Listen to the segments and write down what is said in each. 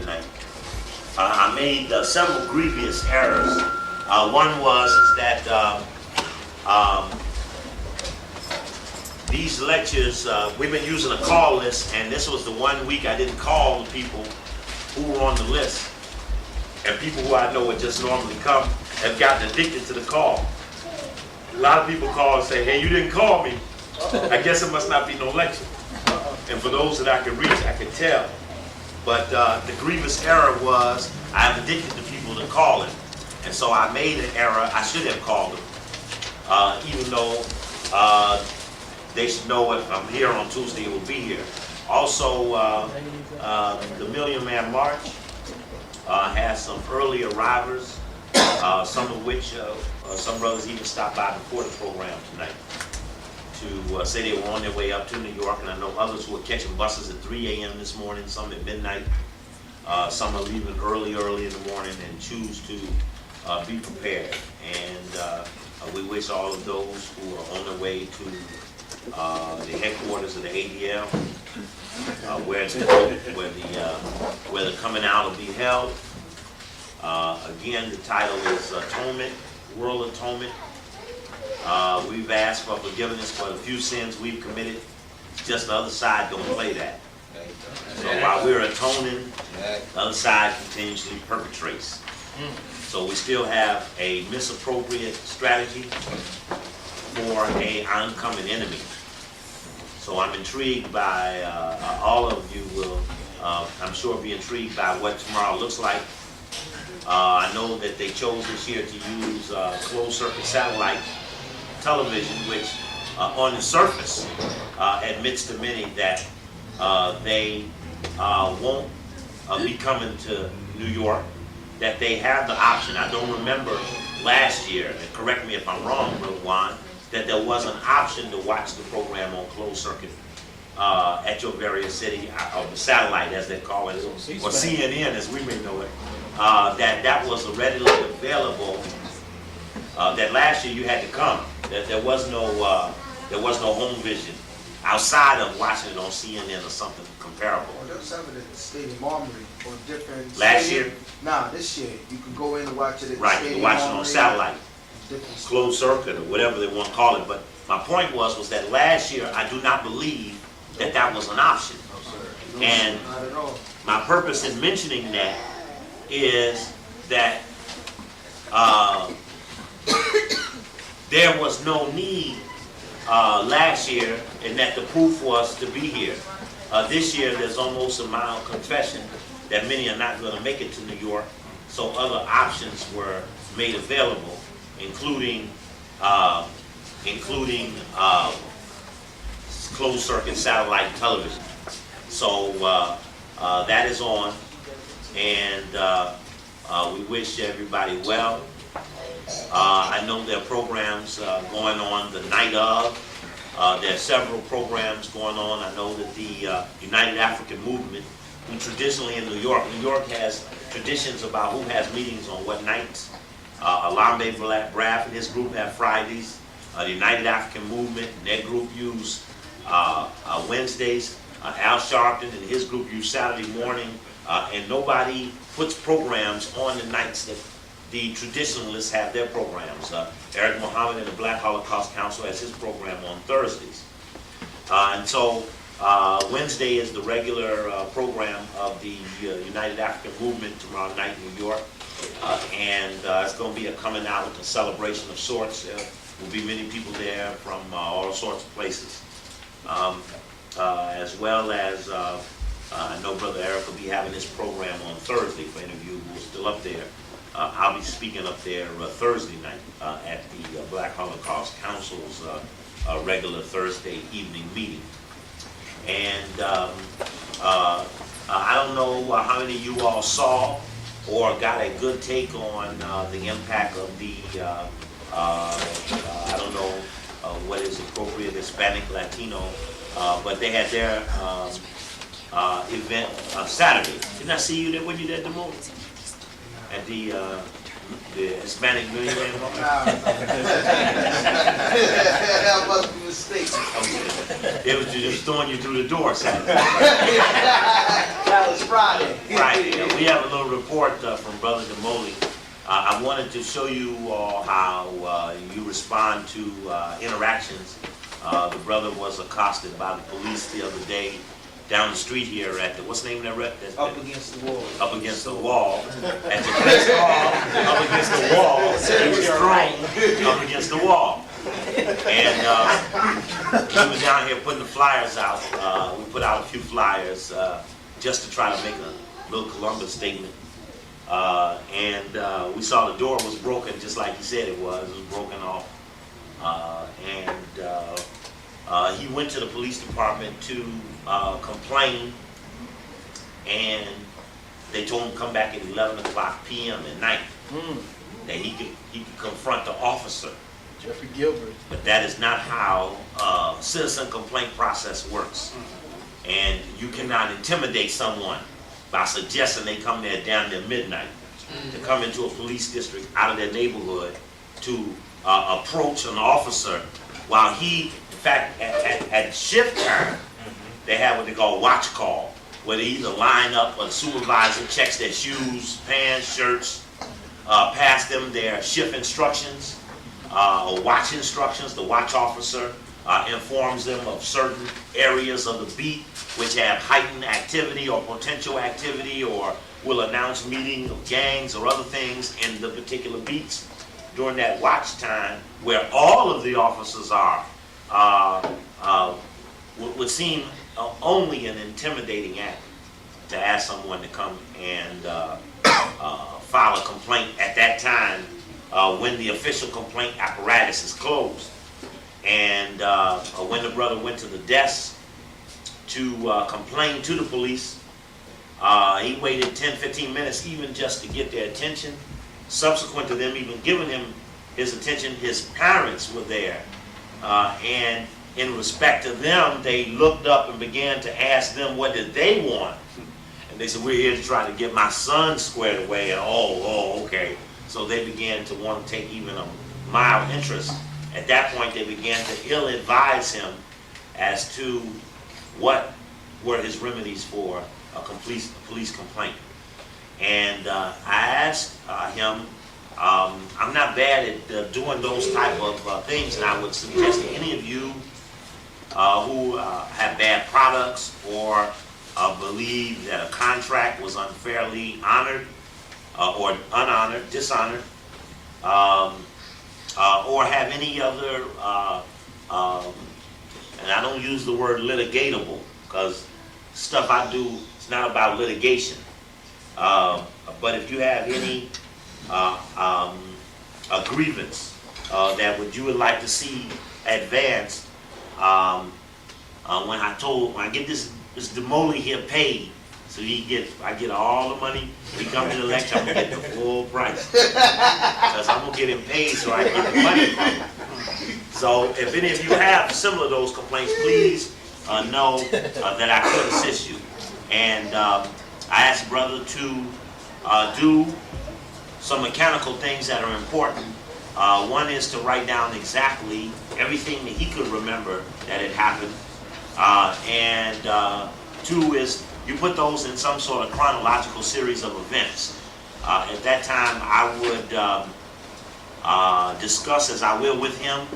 tonight. I made several grievous errors. One was that these lectures, we've been using a call list, and this was the 1 week I didn't call the people who were on the list. And people who I know would just normally come have gotten addicted to the call. A lot of people call and say, hey, you didn't call me. I guess it must not be no lecture. And for those that I can reach, I can tell. But the grievous error was I'm addicted to people to calling. And so I made an error. I should have called them. Even though they should know if I'm here on Tuesday, it will be here. Also, the Million Man March has some early arrivers, some of which, some brothers even stopped by before the program tonight to say they were on their way up to New York, and I know others who are catching buses at 3 a.m. this morning, some at midnight, some are leaving early in the morning and choose to be prepared. And we wish all of those who are on their way to the headquarters of the ADL, where the coming out will be held. Again, the title is Atonement, World Atonement. We've asked for forgiveness for the few sins we've committed. Just the other side don't play that. So while we're atoning, the other side continuously perpetrates. So we still have a misappropriate strategy for an oncoming enemy. So I'm intrigued by, all of you will, I'm sure, be intrigued by what tomorrow looks like. I know that they chose this year to use closed circuit satellite television, which on the surface admits to many that they won't be coming to New York, that they have the option. I don't remember last year, and correct me if I'm wrong, Brother Juan, that there was an option to watch the program on closed circuit at your various city, or the satellite as they call it, or CNN as we may know it, that was readily available, that last year you had to come. That there was no home vision outside of watching it on CNN or something comparable. Well, they'll have it at the Stadium Armory or different. Last year? Nah, this year. You can go in and watch it at the Right, Stadium you can watch it Armory, on satellite, closed circuit or whatever they want to call it. But my point was that last year I do not believe that that was an option. No, sir. No, And not at all. my purpose in mentioning that is that there was no need last year, and that the proof was to be here. This year there's almost a mild confession that many are not going to make it to New York, so other options were made available, including closed circuit satellite television. So that is on, and we wish everybody well. I know there are programs going on the night of. There are several programs going on. I know that the United African Movement, who traditionally in New York has traditions about who has meetings on what nights. Alambe Braff and his group have Fridays. The United African Movement and their group use Wednesdays. Al Sharpton and his group use Saturday morning. And nobody puts programs on the nights that the traditionalists have their programs. Eric Muhammad and the Black Holocaust Council has his program on Thursdays. And so Wednesday is the regular program of the United African Movement tomorrow night in New York. And it's going to be a coming out with a celebration of sorts. There will be many people there from all sorts of places. As well as, I know Brother Eric will be having his program on Thursday for any of you who are still up there. I'll be speaking up there Thursday night at the Black Holocaust Council's regular Thursday evening meeting. And I don't know how many of you all saw or got a good take on the impact of the, I don't know what is appropriate, Hispanic, Latino, but they had their event Saturday. Didn't I see you there? Were you there at the moment? At the Hispanic Million Man March? That must be a mistake. Okay. They was just throwing you through the door Saturday. That was Friday. Right, yeah, we have a little report from Brother Demoli. I wanted to show you all how you respond to interactions. The brother was accosted by the police the other day down the street here at the, what's the name of that rep? Up against the wall. Up against the wall. At the press hall, up against the wall. He was thrown up against the wall. And we were down here putting the flyers out. We put out a few flyers just to try to make a little Columbus statement. And we saw the door was broken just like he said it was. It was broken off. He went to the police department to complain, and they told him to come back at 11 o'clock p.m. at night. That he could confront the officer. Jeffrey Gilbert. But that is not how citizen complaint process works. And you cannot intimidate someone by suggesting they come there down there midnight to come into a police district out of their neighborhood to approach an officer while he, in fact, at shift time, they have what they call watch call, where they either line up or the supervisor checks their shoes, pants, shirts, pass them their shift instructions, or watch instructions. The watch officer informs them of certain areas of the beat which have heightened activity or potential activity, or will announce meeting of gangs or other things in the particular beats during that watch time, where all of the officers are, would seem only an intimidating act to ask someone to come and file a complaint at that time when the official complaint apparatus is closed. And when the brother went to the desk to complain to the police, he waited 10-15 minutes even just to get their attention. Subsequent to them even giving him his attention, his parents were there. And in respect to them, they looked up and began to ask them what did they want. And they said, we're here to try to get my son squared away. And okay. So they began to want to take even a mild interest. At that point, they began to ill-advise him as to what were his remedies for a police complaint. And I asked him, I'm not bad at doing those type of things, and I would suggest to any of you who have bad products or believe that a contract was unfairly honored or unhonored, dishonored, or have any other, and I don't use the word litigatable, because stuff I do is not about litigation. But if you have any a grievance that you would like to see advanced, when I get this Demoli here paid, so I get all the money. He come to the lecture, I'm gonna get the full price, because I'm gonna get him paid so I get the money from him. So if any of you have similar to those complaints, please know that I could assist you. And I asked brother to do some mechanical things that are important. One is to write down exactly everything that he could remember that had happened. And two is you put those in some sort of chronological series of events. At that time, I would discuss, as I will with him,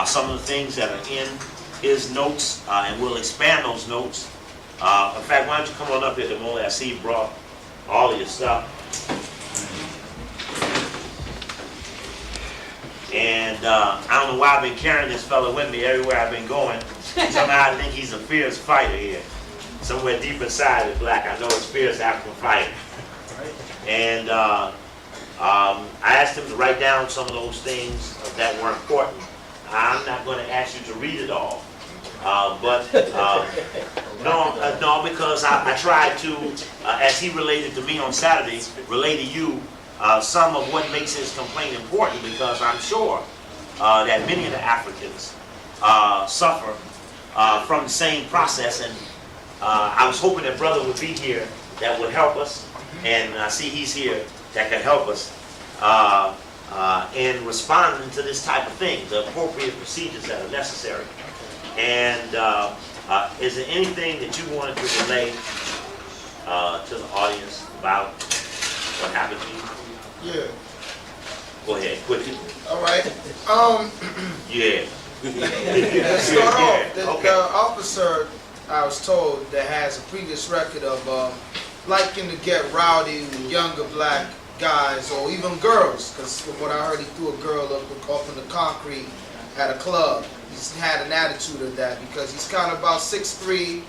some of the things that are in his notes, and we'll expand those notes. In fact, why don't you come on up here, Demoli? I see you brought all of your stuff. And I don't know why I've been carrying this fella with me everywhere I've been going. Somehow I think he's a fierce fighter here. Somewhere deep inside is black. I know it's fierce African fighter. And I asked him to write down some of those things that were important. I'm not going to ask you to read it all. No, because I tried to, as he related to me on Saturday, relate to you some of what makes his complaint important, because I'm sure that many of the Africans suffer from the same process, and I was hoping that brother would be here that would help us, and I see he's here that can help us in responding to this type of thing, the appropriate procedures that are necessary. And is there anything that you wanted to relay to the audience about what happened to you? Yeah. Go ahead, quickly. All right. Yeah. Let's start off. The Okay. officer, I was told, that has a previous record of liking to get rowdy with younger black guys or even girls. Because from what I heard, he threw a girl up in the concrete at a club. He's had an attitude of that because he's kind of about 6'3",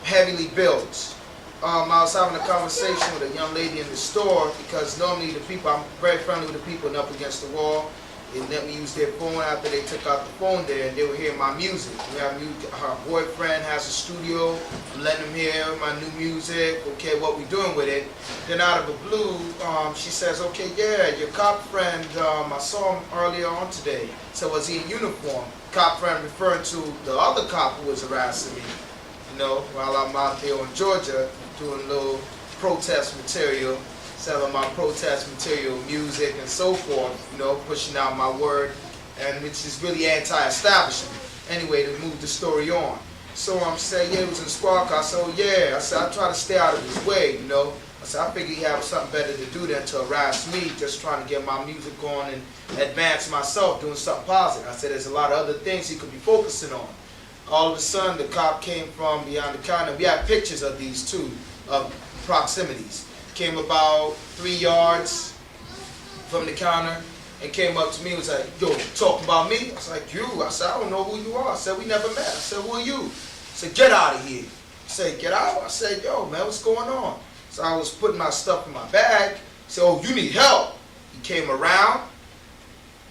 heavily built. I was having a conversation with a young lady in the store because normally the people, I'm very friendly with the people and up against the wall. They let me use their phone after they took out the phone there, and they were hearing my music. We have music. Her boyfriend has a studio. I'm letting them hear my new music. Okay, what we doing with it? Then out of the blue, she says, "Okay, yeah, your cop friend. I saw him earlier on today. So was he in uniform?" Cop friend referring to the other cop who was harassing me. You know, while I'm out there in Georgia doing a little protest material. Selling my protest material, music, and so forth, you know, pushing out my word, and which is really anti-establishment. Anyway, to move the story on. So I'm saying, yeah, it was in the squad car. I said, oh, yeah. I said, I try to stay out of his way, you know. I said, I figured he had something better to do than to harass me, just trying to get my music on and advance myself, doing something positive. I said, there's a lot of other things he could be focusing on. All of a sudden, the cop came from behind the counter. We have pictures of these two, of proximities. Came about 3 yards from the counter and came up to me and was like, yo, talking about me? I was like, you? I said, I don't know who you are. I said, we never met. I said, who are you? I said, get out of here. I said, get out? I said, yo, man, what's going on? So I was putting my stuff in my bag. He said, oh, you need help. He came around.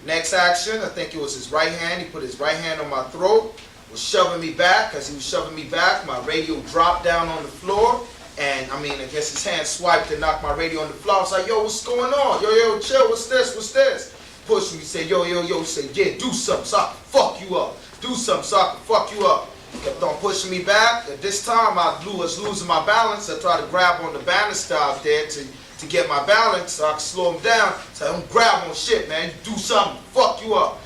Next action, I think it was his right hand. He put his right hand on my throat, was shoving me back. As he was shoving me back, my radio dropped down on the floor. And I mean, I guess his hand swiped and knocked my radio on the floor. I was like, yo, what's going on? Yo, chill, what's this? What's this? Pushed me, said, yo. He said, yeah, do something so I can fuck you up. Do something so I can fuck you up. Kept on pushing me back. At this time, I was losing my balance. I tried to grab on the banister out there to get my balance so I could slow him down. So don't grab on shit, man. Do something, fuck you up.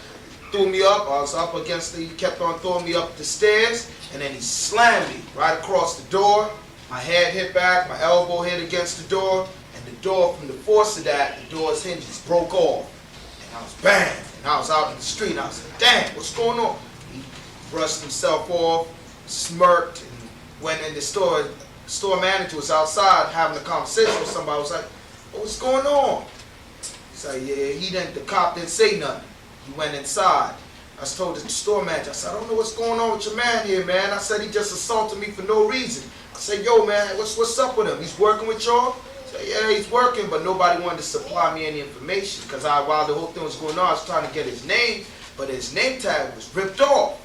Threw me up. I was up against he kept on throwing me up the stairs. And then he slammed me right across the door. My head hit back, my elbow hit against the door, and the door, from the force of that, the door's hinges broke off. And I was bang, and I was out in the street, and I was like, damn, what's going on? He brushed himself off, smirked, and went in the store. The store manager was outside having a conversation with somebody. I was like, what's going on? He's like, yeah, the cop didn't say nothing. He went inside. I told the store manager, I said, I don't know what's going on with your man here, man. I said, he just assaulted me for no reason. I said, yo, man, what's up with him? He's working with y'all? I said, yeah, he's working, but nobody wanted to supply me any information because while the whole thing was going on, I was trying to get his name, but his name tag was ripped off.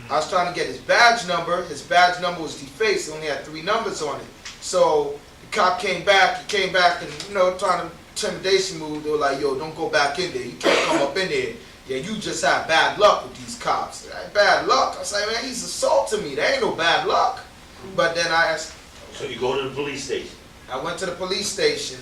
I was trying to get his badge number. His badge number was defaced. It only had 3 numbers on it. So the cop came back. He came back and, you know, trying to intimidation move. They were like, yo, don't go back in there. You can't come up in there. Yeah, you just have bad luck with these cops. Bad luck? I said, man, he's assaulting me. There ain't no bad luck. But then I asked. So you go to the police station? I went to the police station,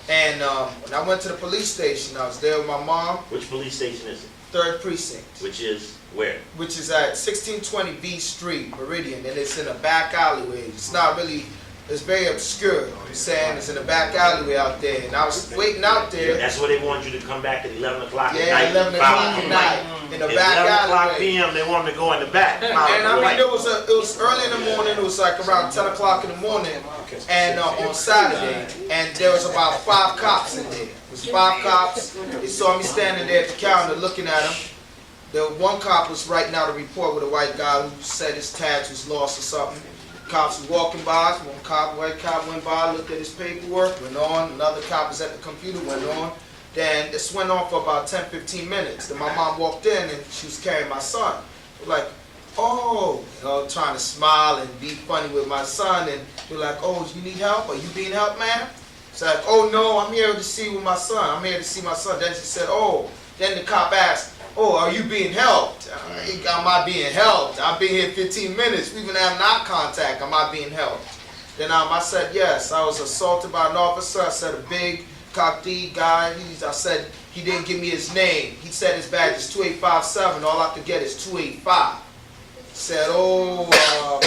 and when I went to the police station, I was there with my mom. Which police station is it? 3rd Precinct. Which is where? Which is at 1620 B Street, Meridian, and it's in a back alleyway. It's not really, it's very obscure. I'm saying it's in a back alleyway out there, and I was waiting out there. That's where they want you to come back at 11 o'clock at night. Yeah, 11 o'clock at night. In the back 11 o'clock alleyway. p.m. they want me to go in the back. And I mean, it was early in the morning. It was like around 10 o'clock in the morning, and on Saturday, and there was about 5 cops in there. It was 5 cops. They saw me standing there at the counter looking at them. The one cop was writing out a report with a white guy who said his tags was lost or something. Cops were walking by. One white cop went by, looked at his paperwork, went on. Another cop was at the computer, went on. Then this went on for about 10-15 minutes. Then my mom walked in and she was carrying my son. We're like, oh, you know, trying to smile and be funny with my son. And we're like, oh, you need help? Are you being helped, ma'am? It's like, oh no, I'm here to see with my son. I'm here to see my son. Then she said, oh. Then the cop asked, oh, are you being helped? Am I being helped? I've been here 15 minutes. We even have not contact. Am I being helped? Then I said, yes. I was assaulted by an officer. I said, a big cockney guy. I said, he didn't give me his name. He said his badge is 2857. All I could get is 285. Said, oh,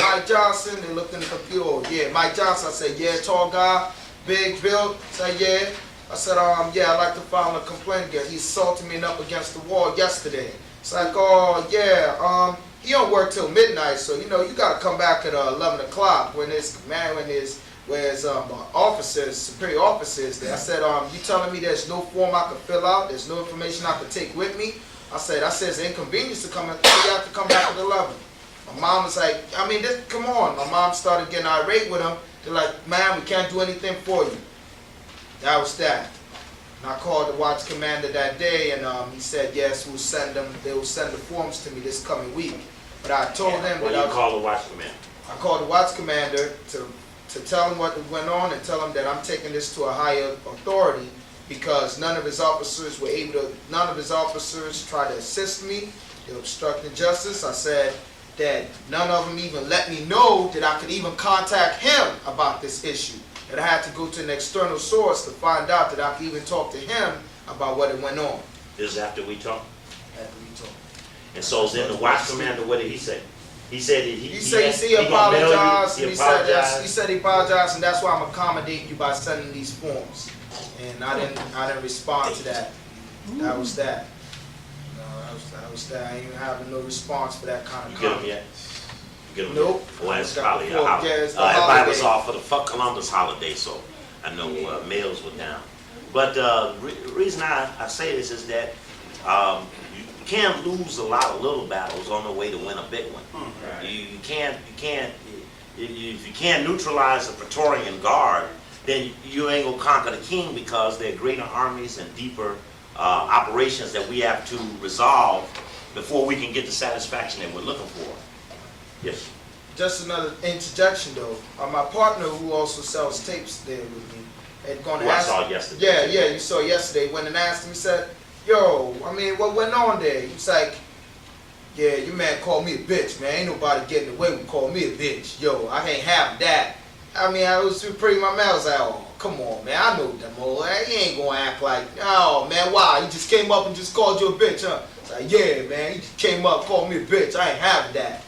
Mike Johnson. They looked in the computer. Oh, yeah, Mike Johnson. I said, yeah, tall guy, big build. Said, yeah. I said, yeah, I'd like to file a complaint again. He assaulted me up against the wall yesterday. It's like, oh, yeah, he don't work till midnight, so, you know, you got to come back at 11 o'clock when where's officers, superior officers there. I said, you telling me there's no form I can fill out, there's no information I can take with me? I said, it's an inconvenience to come in, you have to come back at 11. My mom was like, I mean, come on. My mom started getting irate with him. They're like, man, we can't do anything for you. That was that. And I called the watch commander that day, and he said, yes, they will send the forms to me this coming week. But I told them What that do you call the watch commander? I called the watch commander to tell him what went on and tell him that I'm taking this to a higher authority because none of his officers tried to assist me. They obstructed justice. I said that none of them even let me know that I could even contact him about this issue. That I had to go to an external source to find out that I could even talk to him about what it went on. This is after we talked? After we talked. And so then the watch commander, what did he say? He said that he apologized. He said he apologized, and that's why I'm accommodating you by sending these forms. And I didn't respond to that. That was that. No, that was that. I ain't even having no response for that kind of comment. You get them yet? You get them Nope. yet? Well, it's Got probably a before. holiday. Yeah, it's the Everybody was holiday. off for the Columbus holiday, so I know mails were down. But the reason I say this is that you can't lose a lot of little battles on the way to win a big one. Right. If you can't neutralize the Praetorian Guard, then you ain't gonna conquer the king because there are greater armies and deeper operations that we have to resolve before we can get the satisfaction that we're looking for. Yes. Just another interjection though. My partner who also sells tapes there with me had gone to Who I ask. saw yesterday. Yeah, you saw yesterday. Went and asked him. He said, "Yo, I mean, what went on there?" He was like, "Yeah, your man called me a bitch, man. Ain't nobody getting away with calling me a bitch. Yo, I can't have that." I mean, I was pretty. My man was like, "Oh, come on, man. I know them old. He ain't gonna act like, oh man, why? He just came up and just called you a bitch, huh?" It's like, "Yeah, man. He just came up, called me a bitch. I ain't having that."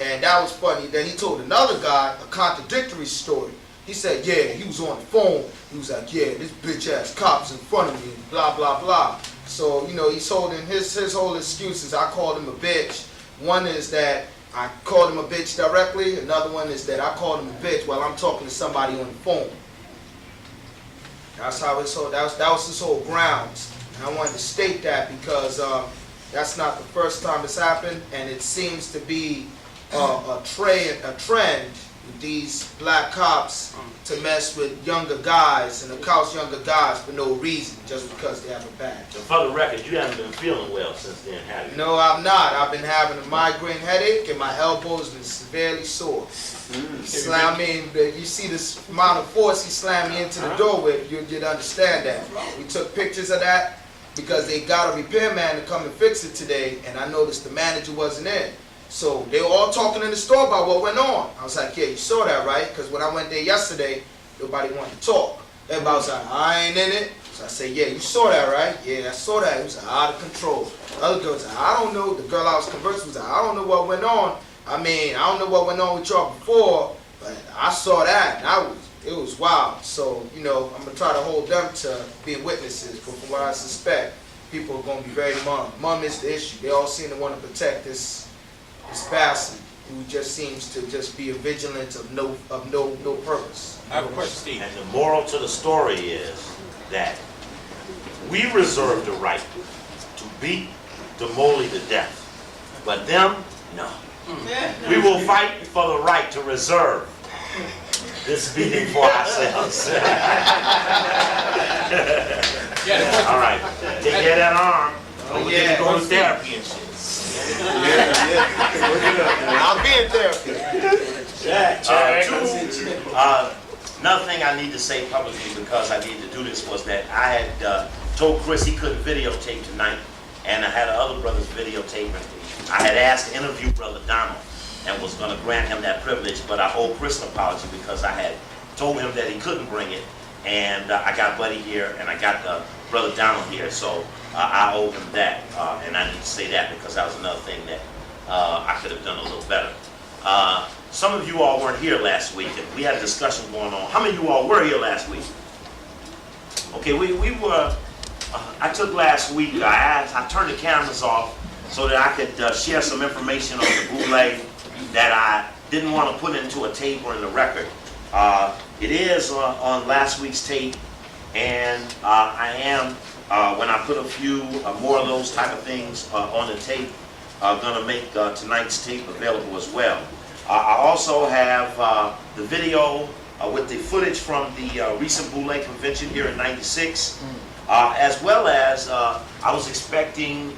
And that was funny. Then he told another guy a contradictory story. He said, yeah, he was on the phone. He was like, yeah, this bitch ass cop's in front of me, blah, blah, blah. So, you know, he's holding his whole excuses. I called him a bitch. One is that I called him a bitch directly. Another one is that I called him a bitch while I'm talking to somebody on the phone. That's how his whole, that was his whole grounds. And I wanted to state that because that's not the first time it's happened, and it seems to be a trend with these black cops to mess with younger guys and accuse younger guys for no reason, just because they have a badge. And for the record, you haven't been feeling well since then, have you? No, I'm not. I've been having a migraine headache, and my elbow's been severely sore. I mean, you see this amount of force he slammed me into the door with, you'd understand that. We took pictures of that because they got a repairman to come and fix it today, and I noticed the manager wasn't in. So they were all talking in the store about what went on. I was like, yeah, you saw that, right? Because when I went there yesterday, nobody wanted to talk. Everybody was like, I ain't in it. So I said, yeah, you saw that, right? Yeah, I saw that. It was out of control. The other girl was like, I don't know. The girl I was conversing with was like, I don't know what went on. I mean, I don't know what went on with y'all before, but I saw that, and it was wild. So, you know, I'm going to try to hold them to being witnesses, but from what I suspect, people are going to be very mum. Mum is the issue. They all seem to want to protect this bastard who just seems to just be a vigilant of no purpose. I have a question, Steve. And the moral to the story is that we reserve the right to beat the Molly to death, but them, no. We will fight for the right to reserve this beating for ourselves. All right, take care of that arm. Don't forget to go to therapy and shit. I'll be in therapy. Another thing I need to say publicly, because I need to do this, was that I had told Chris he couldn't videotape tonight, and I had other brothers videotaping. I had asked to interview Brother Donald and was going to grant him that privilege, but I owe Chris an apology because I had told him that he couldn't bring it, and I got Buddy here and I got Brother Donald here, so I owe him that, and I need to say that because that was another thing that I could have done a little better. Some of you all weren't here last week, and we had a discussion going on. How many of you all were here last week? Okay, we were, I took last week, I turned the cameras off so that I could share some information on the boule that I didn't want to put into a tape or in the record. It is on last week's tape, and I am, when I put a few more of those type of things on the tape, going to make tonight's tape available as well. I also have the video with the footage from the recent boule convention here in '96, as well as I was expecting,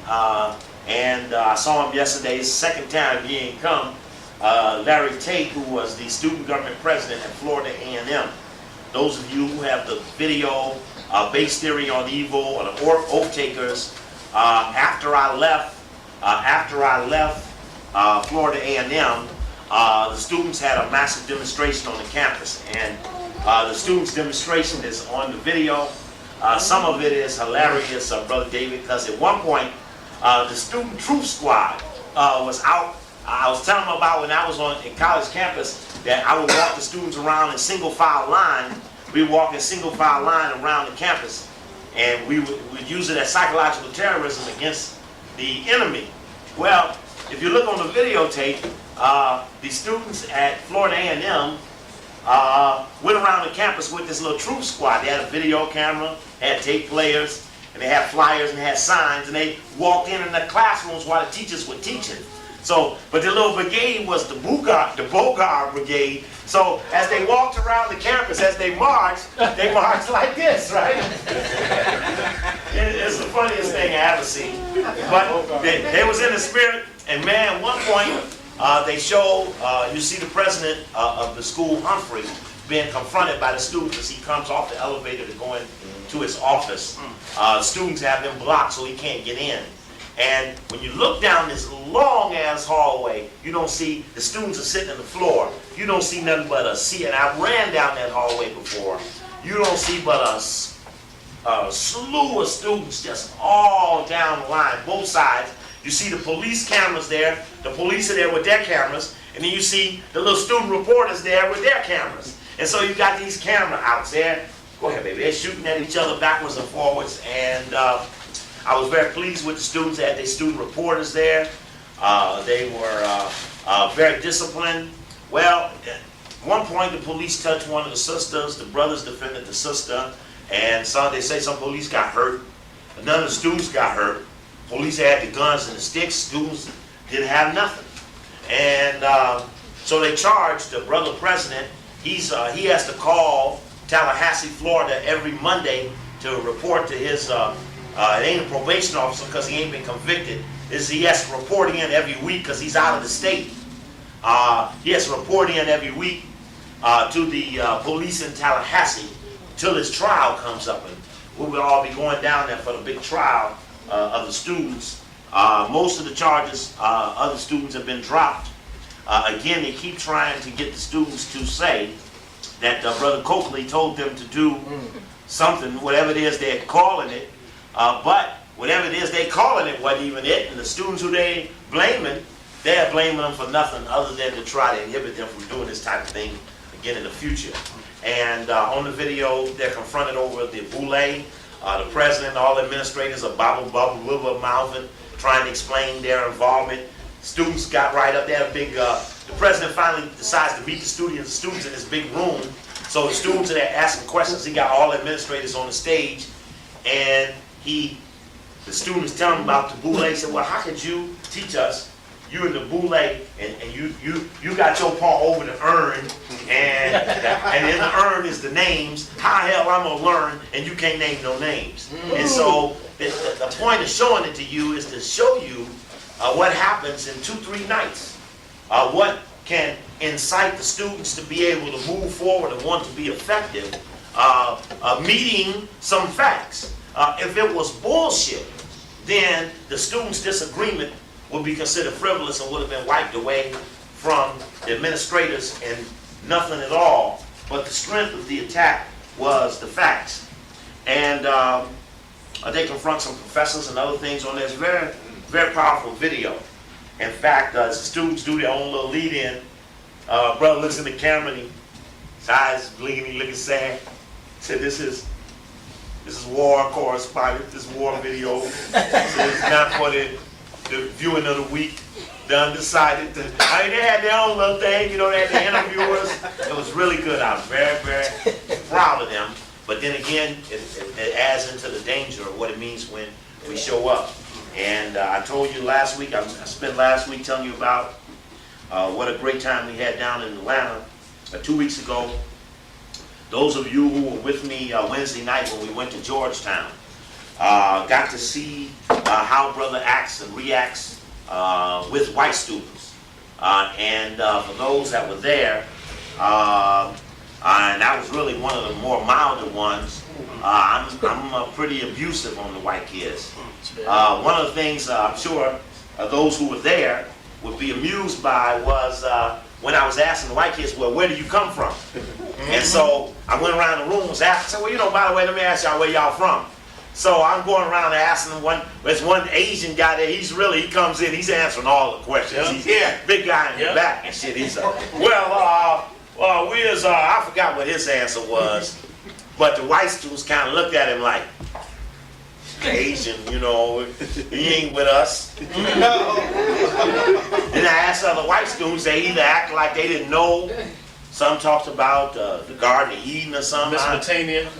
and I saw him yesterday, his second time he ain't come, Larry Tate, who was the student government president at Florida A&M. Those of you who have the video, base theory on evil, or the oath takers, after I left Florida A&M, the students had a massive demonstration on the campus, and the students' demonstration is on the video. Some of it is hilarious, Brother David, because at one point, the Student Truth Squad was out. I was telling them about when I was on college campus that I would walk the students around in single file line. We would walk in single file line around the campus, and we would use it as psychological terrorism against the enemy. Well, if you look on the videotape, the students at Florida A&M went around the campus with this little truth squad. They had a video camera, had tape players, and they had flyers and had signs, and they walked in the classrooms while the teachers were teaching. So, but the little brigade was the Bogart Brigade. So as they walked around the campus, as they marched like this, right? It's the funniest thing I ever seen. But they was in the spirit, and man, at one point, they showed, you see the president of the school, Humphrey, being confronted by the students as he comes off the elevator to go into his office. Students have him blocked so he can't get in. And when you look down this long-ass hallway, you don't see, the students are sitting on the floor. You don't see nothing but a sea, and I ran down that hallway before. You don't see but a slew of students just all down the line, both sides. You see the police cameras there. The police are there with their cameras. And then you see the little student reporters there with their cameras. And so you got these camera outs there. Go ahead, baby. They're shooting at each other backwards and forwards. And I was very pleased with the students. They had their student reporters there. They were very disciplined. Well, at one point the police touched one of the sisters. The brothers defended the sister. And they say some police got hurt. None of the students got hurt. Police had the guns and the sticks. Students didn't have nothing. And so they charged the brother president. He has to call Tallahassee, Florida every Monday to report to his, it ain't a probation officer because he ain't been convicted. He has to report in every week because he's out of the state. He has to report in every week to the police in Tallahassee till his trial comes up. And we will all be going down there for the big trial of the students. Most of the charges, other students have been dropped. Again, they keep trying to get the students to say that Brother Coakley told them to do something, whatever it is they're calling it. But whatever it is they're calling it wasn't even it. And the students who they're blaming them for nothing other than to try to inhibit them from doing this type of thing again in the future. And on the video, they're confronted over the boule. The president and all the administrators are bubble mouthing, trying to explain their involvement. Students got right up there. The president finally decides to meet the students in this big room. So the students are there asking questions. He got all the administrators on the stage, and the students tell him about the boule. He said, "Well, how could you teach us? You in the boule, and you got your paw over the urn, and in the urn is the names. How the hell I'm gonna learn, and you can't name no names?" And so the point of showing it to you is to show you what happens in 2-3 nights. What can incite the students to be able to move forward and want to be effective, meeting some facts. If it was bullshit, then the students' disagreement would be considered frivolous and would have been wiped away from the administrators and nothing at all. But the strength of the attack was the facts. And they confront some professors and other things on this very, very powerful video. In fact, as the students do their own little lead-in, brother looks in the camera and his eyes blinking, he looking sad. Said, this is war correspondent, this war video. So it's not for the viewing of the week. The undecided. I mean, they had their own little thing, you know, they had the interviewers. It was really good. I was very, very proud of them. But then again, it adds into the danger of what it means when we show up. And I told you last week, I spent last week telling you about what a great time we had down in Atlanta 2 weeks ago. Those of you who were with me Wednesday night when we went to Georgetown got to see how brother acts and reacts with white students. And for those that were there, and that was really one of the more milder ones, I'm pretty abusive on the white kids. One of the things I'm sure those who were there would be amused by was when I was asking the white kids, well, where do you come from? And so I went around the room and was asking, said, well, you know, by the way, let me ask y'all where y'all from. So I'm going around and asking there's one Asian guy there, he comes in, he's answering all the questions. He's big guy in the back and shit. He's well, we is, I forgot what his answer was, but the white students kind of looked at him like, Asian, you know, he ain't with us. Then I asked other white students, they either act like they didn't know. Some talked about the Garden of Eden or something.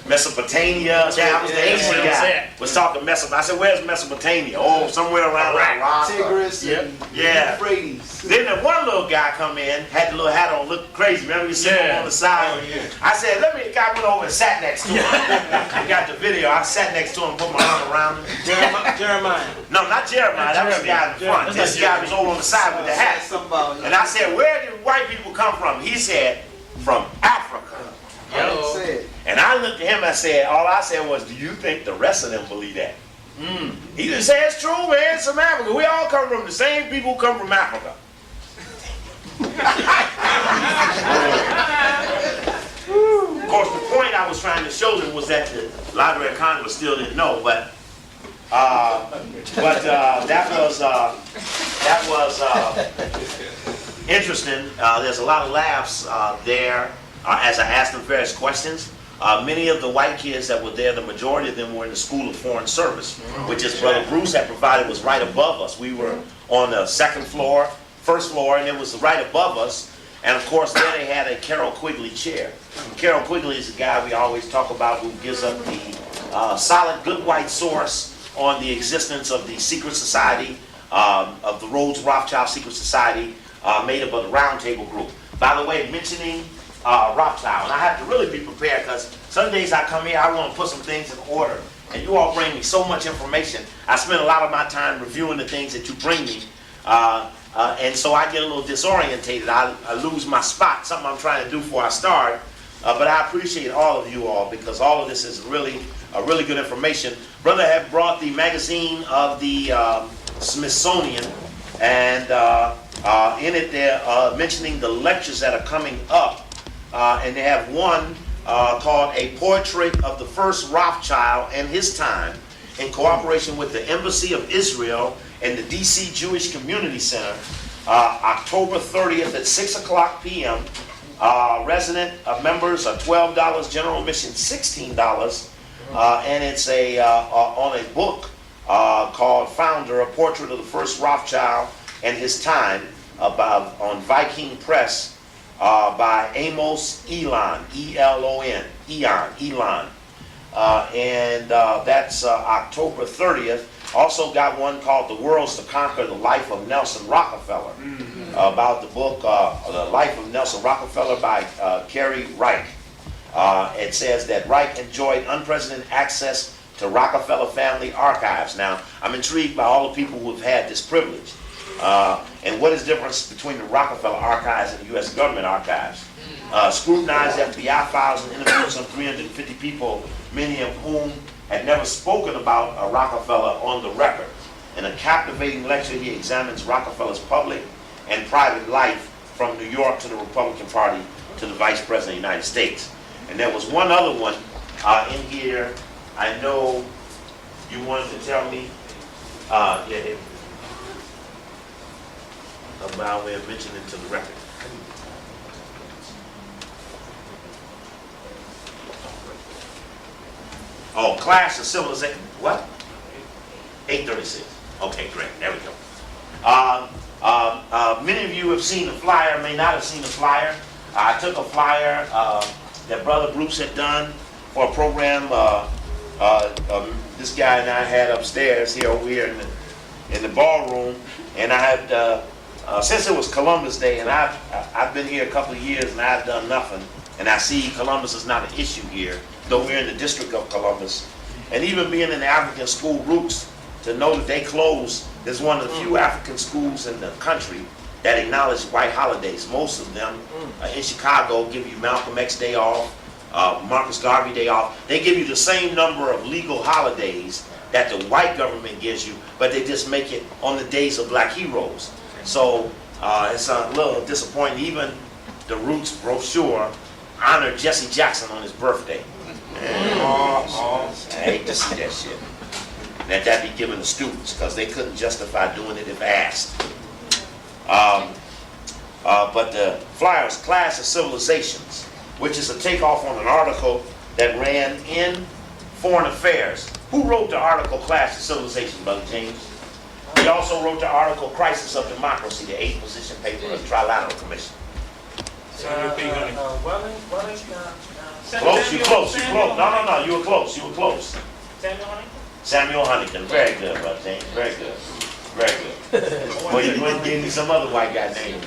Mesopotamia. Yeah, I was the Asian guy. Was talking Mesopotamia. I said, where's Mesopotamia? Oh, somewhere around Iraq. Tigris and Euphrates. Then the one little guy come in, had the little hat on, looked crazy. Remember, he was sitting on the side. I said, the guy went over and sat next to him. I got the video. I sat next to him, put my arm around him. Jeremiah. No, not Jeremiah. That was the guy in the front. This guy was over on the side with the hat. And I said, where did white people come from? He said, from Africa. And I looked at him, all I said was, do you think the rest of them believe that? He didn't say it's true, man, it's from Africa. We all come from the same people who come from Africa. Of course, the point I was trying to show them was that the Library of Congress still didn't know, but that was interesting. There's a lot of laughs there as I asked them various questions. Many of the white kids that were there, the majority of them were in the School of Foreign Service, which is Brother Bruce had provided was right above us. We were on the first floor, and it was right above us. And of course, there they had a Carol Quigley chair. Carol Quigley is the guy we always talk about who gives up the solid, good white source on the existence of the secret society, of the Rhodes Rothschild Secret Society, made up of the Round Table Group. By the way, mentioning Rothschild, and I have to really be prepared because some days I come here, I want to put some things in order. And you all bring me so much information. I spend a lot of my time reviewing the things that you bring me. And so I get a little disorientated. I lose my spot, something I'm trying to do before I start. But I appreciate all of you all because all of this is really good information. Brother had brought the magazine of the Smithsonian, and in it they're mentioning the lectures that are coming up. And they have one called A Portrait of the First Rothschild and His Time in cooperation with the Embassy of Israel and the DC Jewish Community Center, October 30th at 6:00 p.m. Resident members are $12, general admission $16, and it's on a book called Founder, A Portrait of the First Rothschild and His Time, on Viking Press by Amos Elon, E-L-O-N, Elon. And that's October 30th. Also got one called The World's to Conquer, The Life of Nelson Rockefeller, about the book The Life of Nelson Rockefeller by Kerry Reich. It says that Reich enjoyed unprecedented access to Rockefeller family archives. Now, I'm intrigued by all the people who have had this privilege. And what is the difference between the Rockefeller archives and the U.S. government archives? Scrutinized FBI files and interviews some 350 people, many of whom had never spoken about Rockefeller on the record. In a captivating lecture, he examines Rockefeller's public and private life from New York to the Republican Party to the Vice President of the United States. And there was one other one in here I know you wanted to tell me. by way of mentioning to the record. Oh, Clash of Civilization. What? 8:36. Okay, great. There we go. Many of you have seen the flyer, may not have seen the flyer. I took a flyer that Brother Bruce had done for a program this guy and I had upstairs here over here in the ballroom, and I had since it was Columbus Day, and I've been here a couple of years and I've done nothing, and I see Columbus is not an issue here, though we're in the District of Columbus, and even being in the African school roots, to know that they closed. There's one of the few African schools in the country that acknowledge white holidays. Most of them in Chicago give you Malcolm X Day off, Marcus Garvey Day off. They give you the same number of legal holidays that the white government gives you, but they just make it on the days of black heroes. So it's a little disappointing. Even the Roots brochure honored Jesse Jackson on his birthday. I hate to see that shit. That be given to students because they couldn't justify doing it if asked. But the flyer is Clash of Civilizations, which is a takeoff on an article that ran in Foreign Affairs. Who wrote the article Clash of Civilizations, Brother James? He also wrote the article Crisis of Democracy, the 8th position paper of the Trilateral Commission. Close, you close, you close. No, you were close, you were close. Samuel Huntington, very good, Brother James, very good, very good. Well, you wouldn't give me some other white guy name.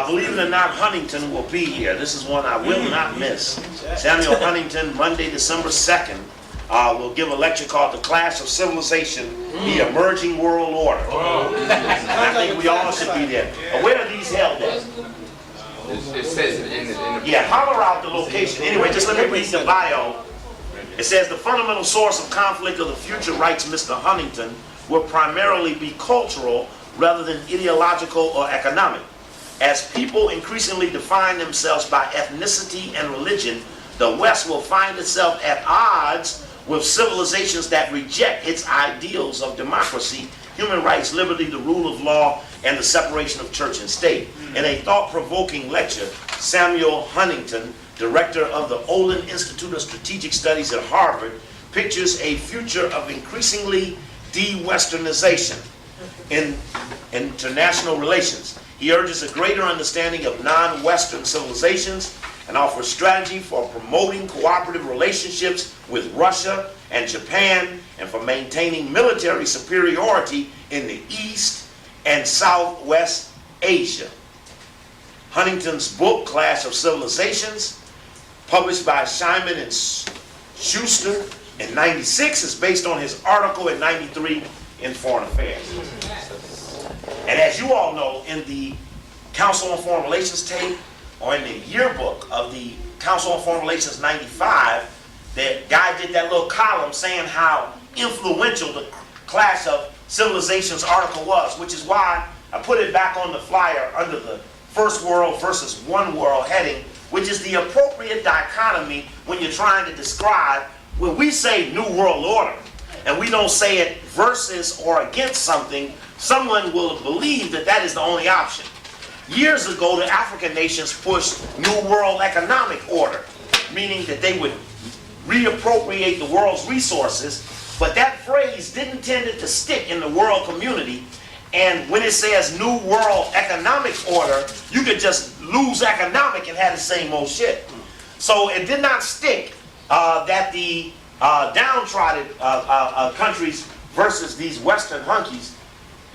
Believe it or not, Huntington will be here. This is one I will not miss. Samuel Huntington, Monday, December 2nd, will give a lecture called The Clash of Civilization, the Emerging World Order. And I think we all should be there. Where are these held at? It says in the Yeah, holler out the location. Anyway, just let me read the bio. It says the fundamental source of conflict of the future, writes Mr. Huntington, will primarily be cultural rather than ideological or economic. As people increasingly define themselves by ethnicity and religion, the West will find itself at odds with civilizations that reject its ideals of democracy, human rights, liberty, the rule of law, and the separation of church and state. In a thought-provoking lecture, Samuel Huntington, director of the Olin Institute of Strategic Studies at Harvard, pictures a future of increasingly de-Westernization in international relations. He urges a greater understanding of non-Western civilizations and offers strategy for promoting cooperative relationships with Russia and Japan and for maintaining military superiority in the East and Southwest Asia. Huntington's book, Clash of Civilizations, published by Simon and Schuster in '96, is based on his article in '93 in Foreign Affairs. And as you all know, in the Council on Foreign Relations tape, or in the yearbook of the Council on Foreign Relations '95, the guy did that little column saying how influential the Clash of Civilizations article was, which is why I put it back on the flyer under the First World versus One World heading, which is the appropriate dichotomy when you're trying to describe, when we say New World Order, and we don't say it versus or against something, someone will believe that that is the only option. Years ago, the African nations pushed New World Economic Order, meaning that they would reappropriate the world's resources, but that phrase didn't tend to stick in the world community. And when it says New World Economic Order, you could just lose economic and have the same old shit. So it did not stick that the downtrodden countries versus these Western hunkies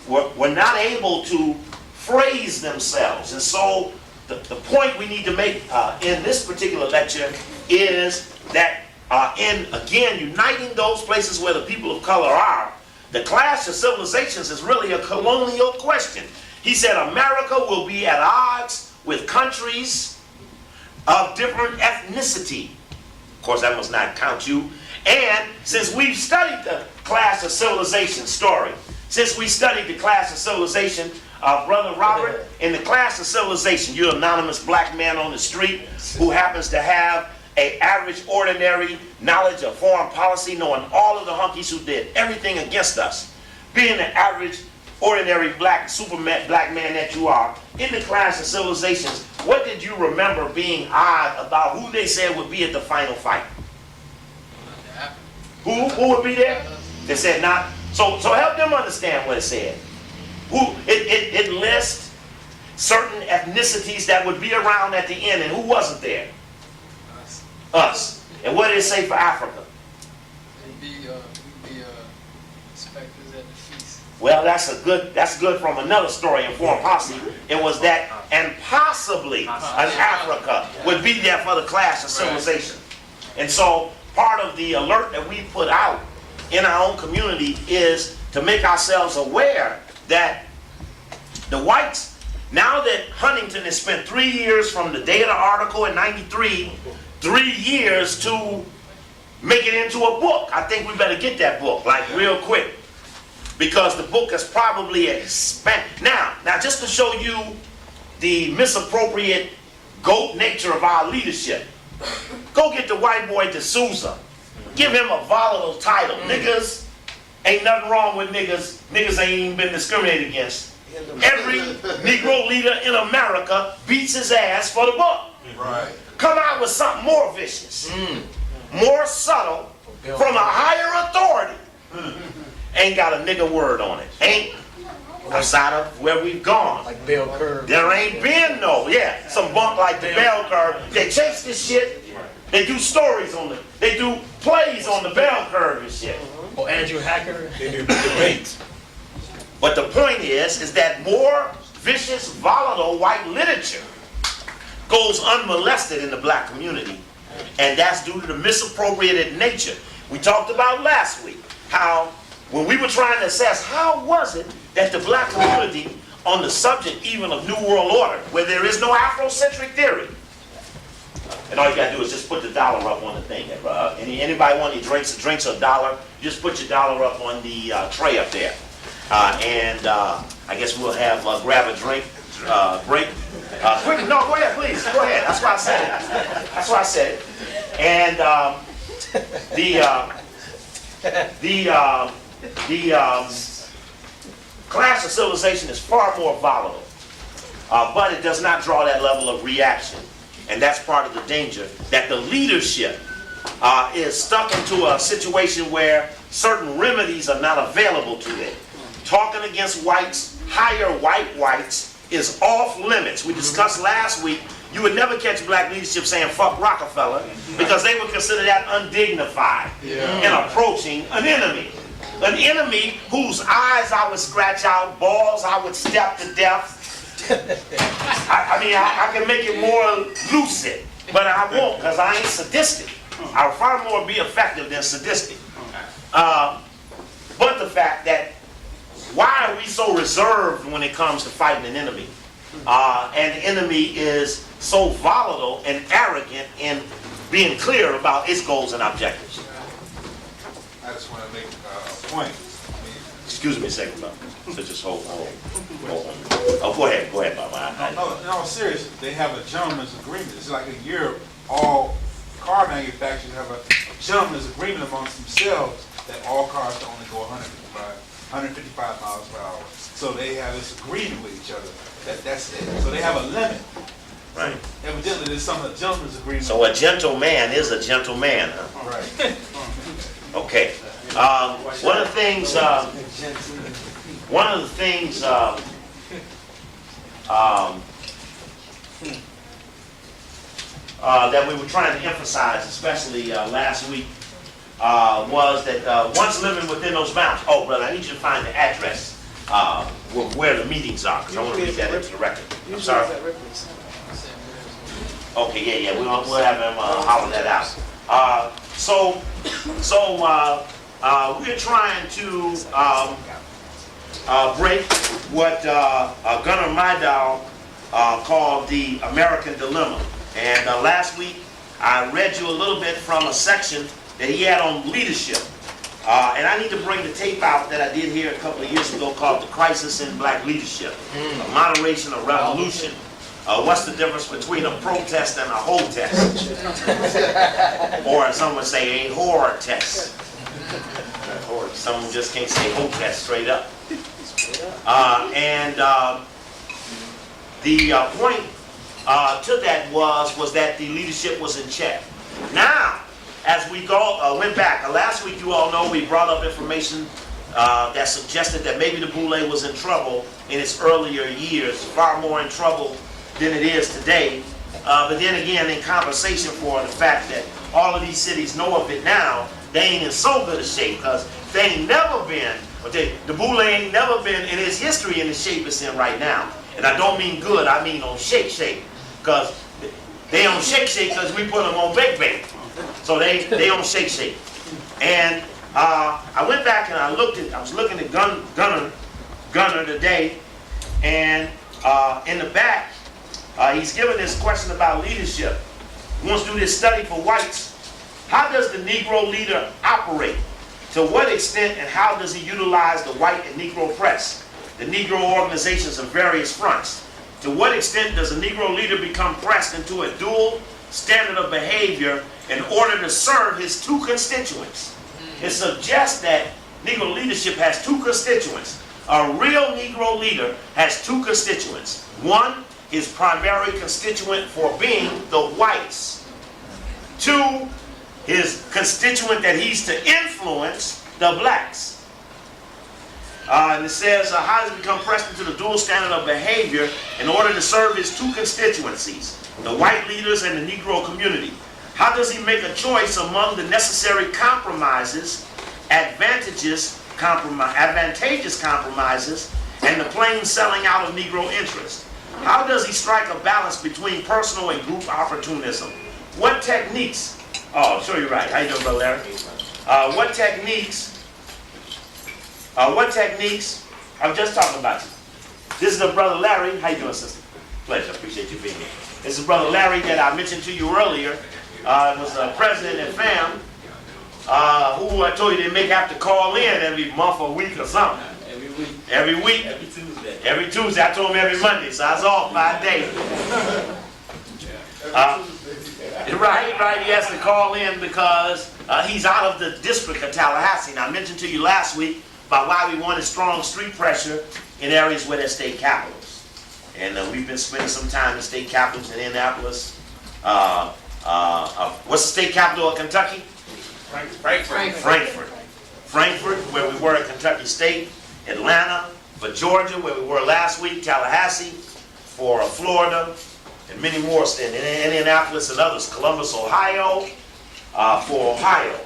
were not able to phrase themselves. And so the point we need to make in this particular lecture is that in, again, uniting those places where the people of color are, the Clash of Civilizations is really a colonial question. He said America will be at odds with countries of different ethnicity. Of course, that must not count you. And since we've studied the Clash of Civilization story, since we studied the Clash of Civilization, Brother Robert, in the Clash of Civilization, you're an anonymous black man on the street who happens to have an average, ordinary knowledge of foreign policy, knowing all of the hunkies who did everything against us. Being an average, ordinary black superman, black man that you are, in the Clash of Civilizations, what did you remember being odd about who they said would be at the final fight? Who would be there? They said not. So help them understand what it said. It lists certain ethnicities that would be around at the end, and who wasn't there? Us. And what did it say for Africa? We'd be specters at the feast. Well, that's good from another story in Foreign Policy. It was that, and possibly an Africa would be there for the Clash of Civilization. And so part of the alert that we put out in our own community is to make ourselves aware that the whites, now that Huntington has spent 3 years from the day of the article in '93, 3 years to make it into a book. I think we better get that book, like real quick, because the book is probably expanded. Now, just to show you the misappropriate goat nature of our leadership, go get the white boy D'Souza. Give him a volatile title. Niggas, ain't nothing wrong with niggas. Niggas ain't even been discriminated against. Every Negro leader in America beats his ass for the book. Right. Come out with something more vicious, more subtle, from a higher authority. Ain't got a nigga word on it. Ain't outside of where we've gone. Like bell curve. There ain't been no, some bump like the bell curve. They chase this shit. They do stories on it. They do plays on the bell curve and shit. Or Andrew Hacker. They do debates. But the point is that more vicious, volatile white literature goes unmolested in the black community. And that's due to the misappropriated nature. We talked about last week how when we were trying to assess how was it that the black community on the subject even of New World Order, where there is no Afrocentric theory, and all you gotta do is just put the dollar up on the thing. Anybody want any drinks? Drinks are $1. You just put your dollar up on the tray up there. I guess we'll have grab a drink break. Quick, no, go ahead, please. Go ahead. That's why I said it. That's why I said it. And the Clash of Civilization is far more volatile, but it does not draw that level of reaction. And that's part of the danger, that the leadership is stuck into a situation where certain remedies are not available to them. Talking against whites, higher whites, is off limits. We discussed last week, you would never catch black leadership saying fuck Rockefeller, because they would consider that undignified in approaching an enemy. An enemy whose eyes I would scratch out, balls I would step to death. I can make it more lucid, but I won't, because I ain't sadistic. I'll far more be effective than sadistic. But the fact that, why are we so reserved when it comes to fighting an enemy? And the enemy is so volatile and arrogant in being clear about its goals and objectives. I just want to make a point. Excuse me a second, Bob. So just hold on. Oh, go ahead, Bob. No, in all seriousness, they have a gentleman's agreement. It's like in Europe, all car manufacturers have a gentleman's agreement amongst themselves that all cars can only go 155 miles per hour. So they have this agreement with each other. That's it. So they have a limit. Right. So evidently, there's some gentleman's agreement. So a gentleman is a gentleman, huh? Right. Okay. One of the things that we were trying to emphasize, especially last week, was that once living within those bounds. Oh, brother, I need you to find the address where the meetings are, because I want to read that into the record. I'm sorry. Okay, yeah, we'll have him holler that out. So we're trying to break what Gunnar Myrdal called the American Dilemma. And last week, I read you a little bit from a section that he had on leadership. And I need to bring the tape out that I did here a couple of years ago called The Crisis in Black Leadership, a moderation, a revolution. What's the difference between a protest and a whole test? Or as some would say, a horror test. Or some just can't say whole test straight up. The point to that was that the leadership was in check. Now, as we went back, last week you all know we brought up information that suggested that maybe the Boule was in trouble in its earlier years, far more in trouble than it is today. But then again, in compensation for the fact that all of these cities know of it now, they ain't in so good a shape because they ain't never been, the Boule ain't never been in its history in the shape it's in right now. And I don't mean good, I mean on shake, because they on shake because we put them on bake. So they on shake. And I went back and I was looking at Gunner today, and in the back, he's giving this question about leadership. He wants to do this study for whites. How does the Negro leader operate? To what extent and how does he utilize the white and Negro press, the Negro organizations of various fronts? To what extent does a Negro leader become pressed into a dual standard of behavior in order to serve his two constituents? It suggests that Negro leadership has two constituents. A real Negro leader has two constituents. One, his primary constituent for being the whites. Two, his constituent that he's to influence, the blacks. And it says, how does he become pressed into the dual standard of behavior in order to serve his two constituencies, the white leaders and the Negro community? How does he make a choice among the necessary compromises, advantageous compromises, and the plain selling out of Negro interest? How does he strike a balance between personal and group opportunism? What techniques? Oh, I'm sure you're right. How you doing, Brother Larry? What techniques? I'm just talking about you. This is the Brother Larry. How you doing, sister? Pleasure. Appreciate you being here. This is Brother Larry that I mentioned to you earlier. Was the president at FAM, who I told you they may have to call in every month or week or something. Every week. Every Tuesday. I told him every Monday, so I was off by a day. Right. He has to call in because he's out of the district of Tallahassee. And I mentioned to you last week about why we wanted strong street pressure in areas where there's state capitals. And we've been spending some time in state capitals in Indianapolis. What's the state capital of Kentucky? Frankfort, where we were at Kentucky State. Atlanta, for Georgia, where we were last week. Tallahassee, for Florida, and many more in Indianapolis and others. Columbus, Ohio, for Ohio.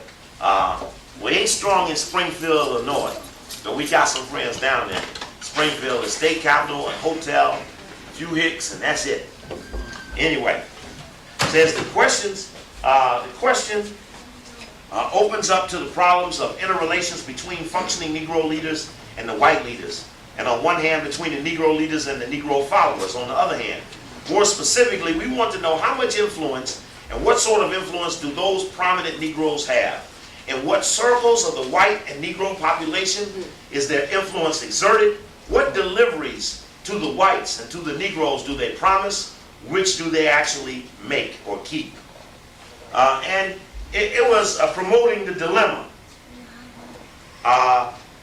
We ain't strong in Springfield, Illinois, but we got some friends down there. Springfield is state capital, a hotel, a few hicks, and that's it. Anyway, says the question opens up to the problems of interrelations between functioning Negro leaders and the white leaders, and on one hand between the Negro leaders and the Negro followers on the other hand. More specifically, we want to know how much influence and what sort of influence do those prominent Negroes have? In what circles of the white and Negro population is their influence exerted? What deliveries to the whites and to the Negroes do they promise? Which do they actually make or keep? And it was promoting the dilemma.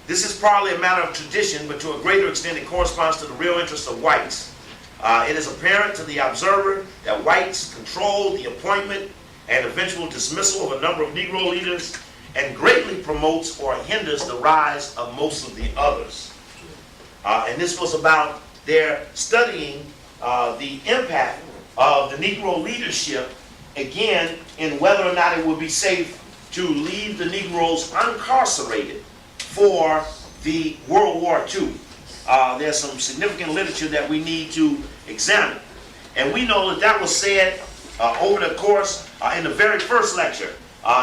This is probably a matter of tradition, but to a greater extent it corresponds to the real interests of whites. It is apparent to the observer that whites control the appointment and eventual dismissal of a number of Negro leaders and greatly promotes or hinders the rise of most of the others. And this was about their studying the impact of the Negro leadership, again, in whether or not it would be safe to leave the Negroes incarcerated for the World War II. There's some significant literature that we need to examine. And we know that that was said over the course, in the very first lecture,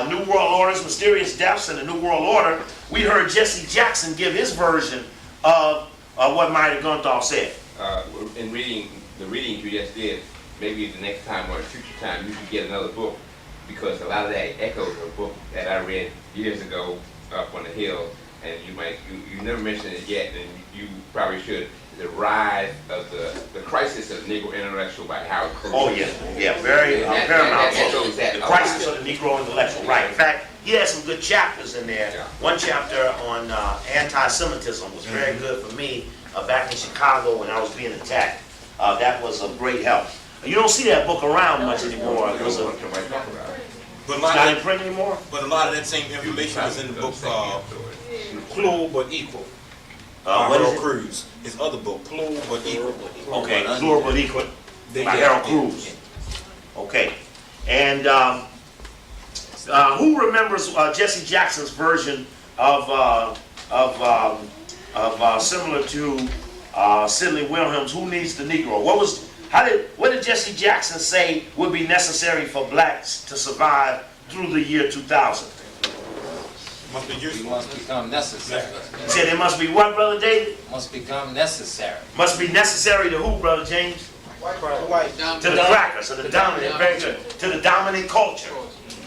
New World Order's Mysterious Deaths and the New World Order. We heard Jesse Jackson give his version of what Myra Gunthoff said. In reading the reading you just did, maybe the next time or a future time you should get another book, because a lot of that echoes a book that I read years ago up on the hill, and you never mentioned it yet, and you probably should. The rise of the crisis of the Negro intellectual by Howard Cook. Oh yeah, very paramount. The crisis of the Negro intellectual, right? In fact, he had some good chapters in there. Yeah. One chapter on anti-Semitism was very good for me back in Chicago when I was being attacked. That was a great help. You don't see that book around much anymore. It was Nobody talk about it. But a it's lot not of in print anymore. that same information is in the book Plural But Equal. What is Harold it? Cruz. His other book, Plural But Equal. Okay, Plural But Equal by Harold Cruz. Okay, and who remembers Jesse Jackson's version of similar to Sidney Wilhelm's "Who Needs the Negro"? What did Jesse Jackson say would be necessary for blacks to survive through the year 2000? Must be We useful. must become necessary. He said it must be what, Brother David? Must become necessary. Must be necessary to who, Brother James? White. To the crackers, to the dominant, very good, to the dominant culture.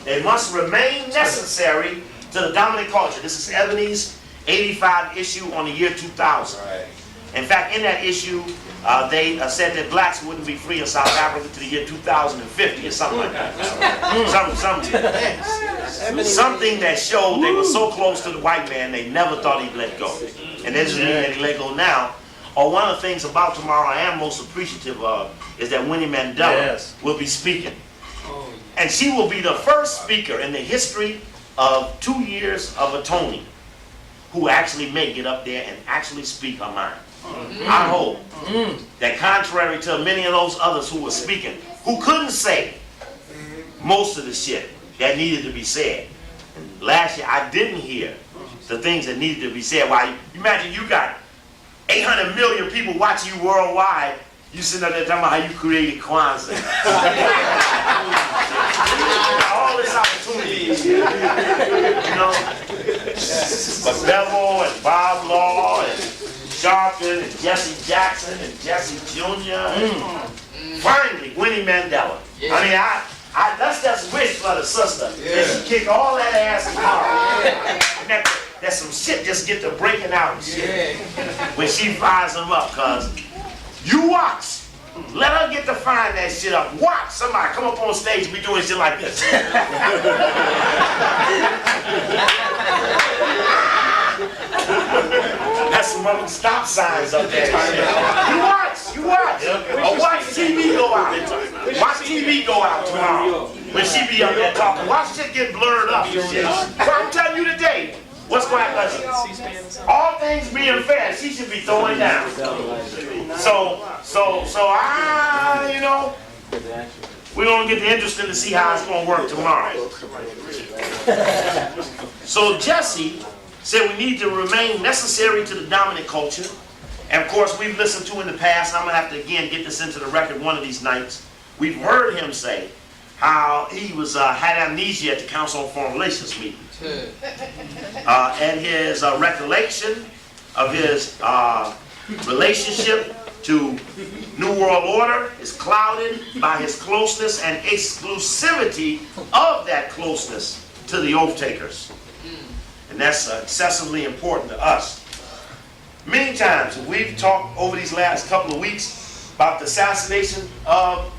They must remain necessary to the dominant culture. This is Ebony's 85 issue on the year 2000. Right. In fact, in that issue, they said that blacks wouldn't be free in South Africa to the year 2050 or something like that. Something that showed they were so close to the white man, they never thought he'd let go. And that doesn't mean that he let go now. Or one of the things about tomorrow I am most appreciative of is that Winnie Mandela will be speaking. And she will be the first speaker in the history of 2 years of atoning who actually may get up there and actually speak her mind. I hope that contrary to many of those others who were speaking, who couldn't say most of the shit that needed to be said. And last year I didn't hear the things that needed to be said. Why, you imagine you got 800 million people watching you worldwide. You sitting up there talking about how you created Kwanzaa. All this opportunity. You know? But Bevel and Bob Law and Sharpton and Jesse Jackson and Jesse Jr. Finally, Winnie Mandela. I mean, let's just wish for the sister that she kick all that ass tomorrow. And that some shit just get to breaking out and shit when she fires them up, cause you watch. Let her get to find that shit up. Watch somebody come up on stage and be doing shit like this. That's some other stop signs up there. You watch. Or watch TV go out. Watch TV go out tomorrow when she be up there talking. Watch shit get blurred up and shit. Well, I'm telling you today, what's going to happen? All things being fair, she should be throwing down. You know, we're going to get the interesting to see how it's going to work tomorrow. So Jesse said we need to remain necessary to the dominant culture. And of course, we've listened to in the past, and I'm going to have to again get this into the record one of these nights. We've heard him say how he was had amnesia at the Council on Foreign Relations meeting. And his recollection of his relationship to New World Order is clouded by his closeness and exclusivity of that closeness to the oath takers. And that's excessively important to us. Many times we've talked over these last couple of weeks about the assassination of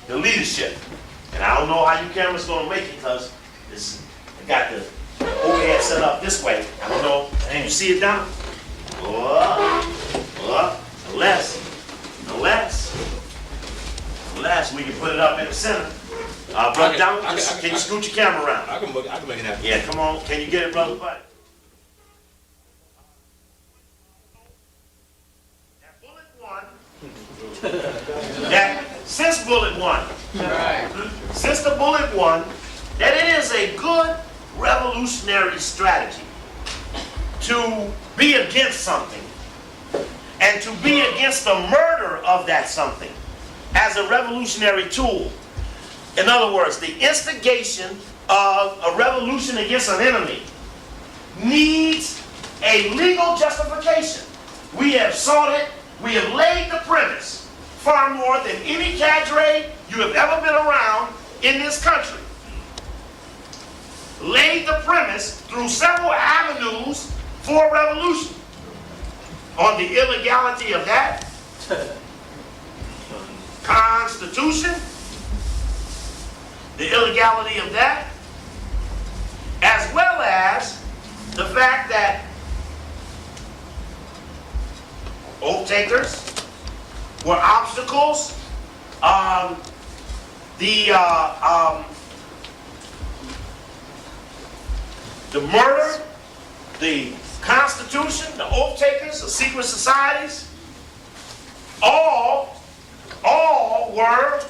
the leadership. And I don't know how you cameras going to make it because I got the overhead set up this way. I don't know. Can you see it down? Unless we can put it up in the center. Brother Down, can you scoot your camera around? I can make it happen. Yeah, come on. Can you get it, Brother Bud? That bullet one. Since bullet one. Since the bullet one, that it is a good revolutionary strategy to be against something and to be against the murder of that something as a revolutionary tool. In other words, the instigation of a revolution against an enemy needs a legal justification. We have sought it, we have laid the premise far more than any cadre you have ever been around in this country. Laid the premise through several avenues for revolution. On the illegality of that Constitution, the illegality of that, as well as the fact that oath takers were obstacles. The murder, the Constitution, the oath takers, the secret societies, all were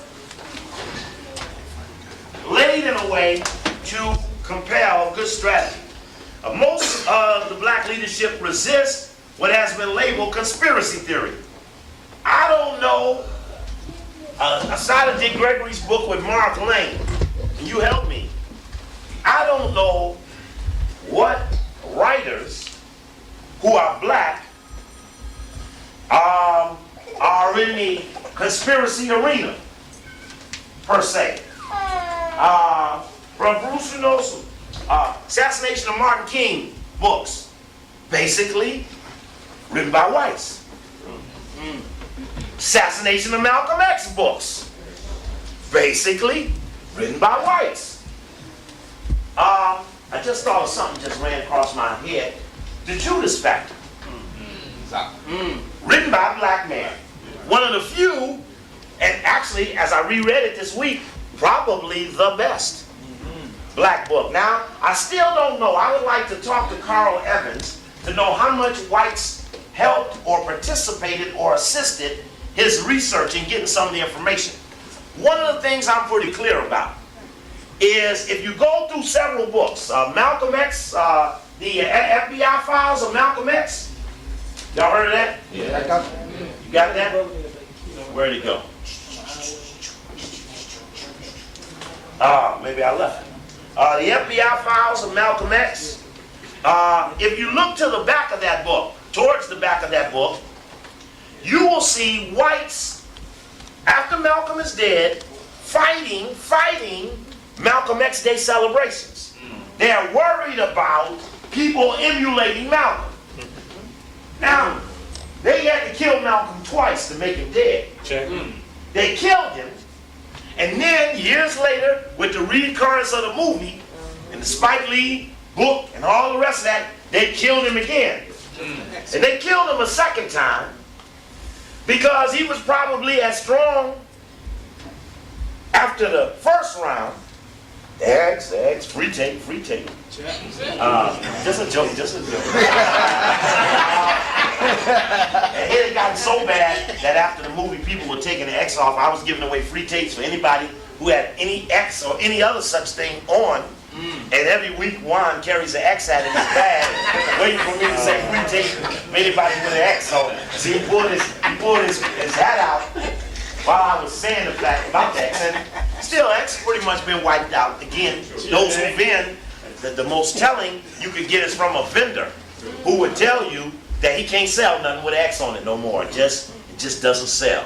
laid in a way to compel good strategy. Most of the black leadership resist what has been labeled conspiracy theory. I don't know, aside of Dick Gregory's book with Mark Lane, and you help me, I don't know what writers who are black are in the conspiracy arena, per se. Revolutionos, Assassination of Martin King books, basically written by whites. Assassination of Malcolm X books, basically written by whites. I just thought of something just ran across my head. The Judas Factor, written by a black man. One of the few, and actually, as I reread it this week, probably the best black book. Now, I still don't know. I would like to talk to Carl Evans to know how much whites helped or participated or assisted his research in getting some of the information. One of the things I'm pretty clear about is if you go through several books, Malcolm X, the FBI files of Malcolm X, y'all heard of that? Yeah. You got that? Where'd it go? Maybe I left it. The FBI files of Malcolm X. If you look to the back of that book, towards the back of that book, you will see whites, after Malcolm is dead, fighting Malcolm X Day celebrations. They're worried about people emulating Malcolm. Now, they had to kill Malcolm twice to make him dead. Check. They killed him, and then years later, with the recurrence of the movie and the Spike Lee book and all the rest of that, they killed him again. And they killed him a second time because he was probably as strong after the first round. Eggs, free tape. Just a joke. And it had gotten so bad that after the movie, people were taking the X off. I was giving away free tapes for anybody who had any X or any other such thing on. And every week, Juan carries an X hat in his bag, waiting for me to say free tape for anybody with an X. So he pulled his hat out while I was saying the fact about the X. And still, X pretty much been wiped out. Again, those who vend, the most telling you could get is from a vendor who would tell you that he can't sell nothing with X on it no more. It just doesn't sell.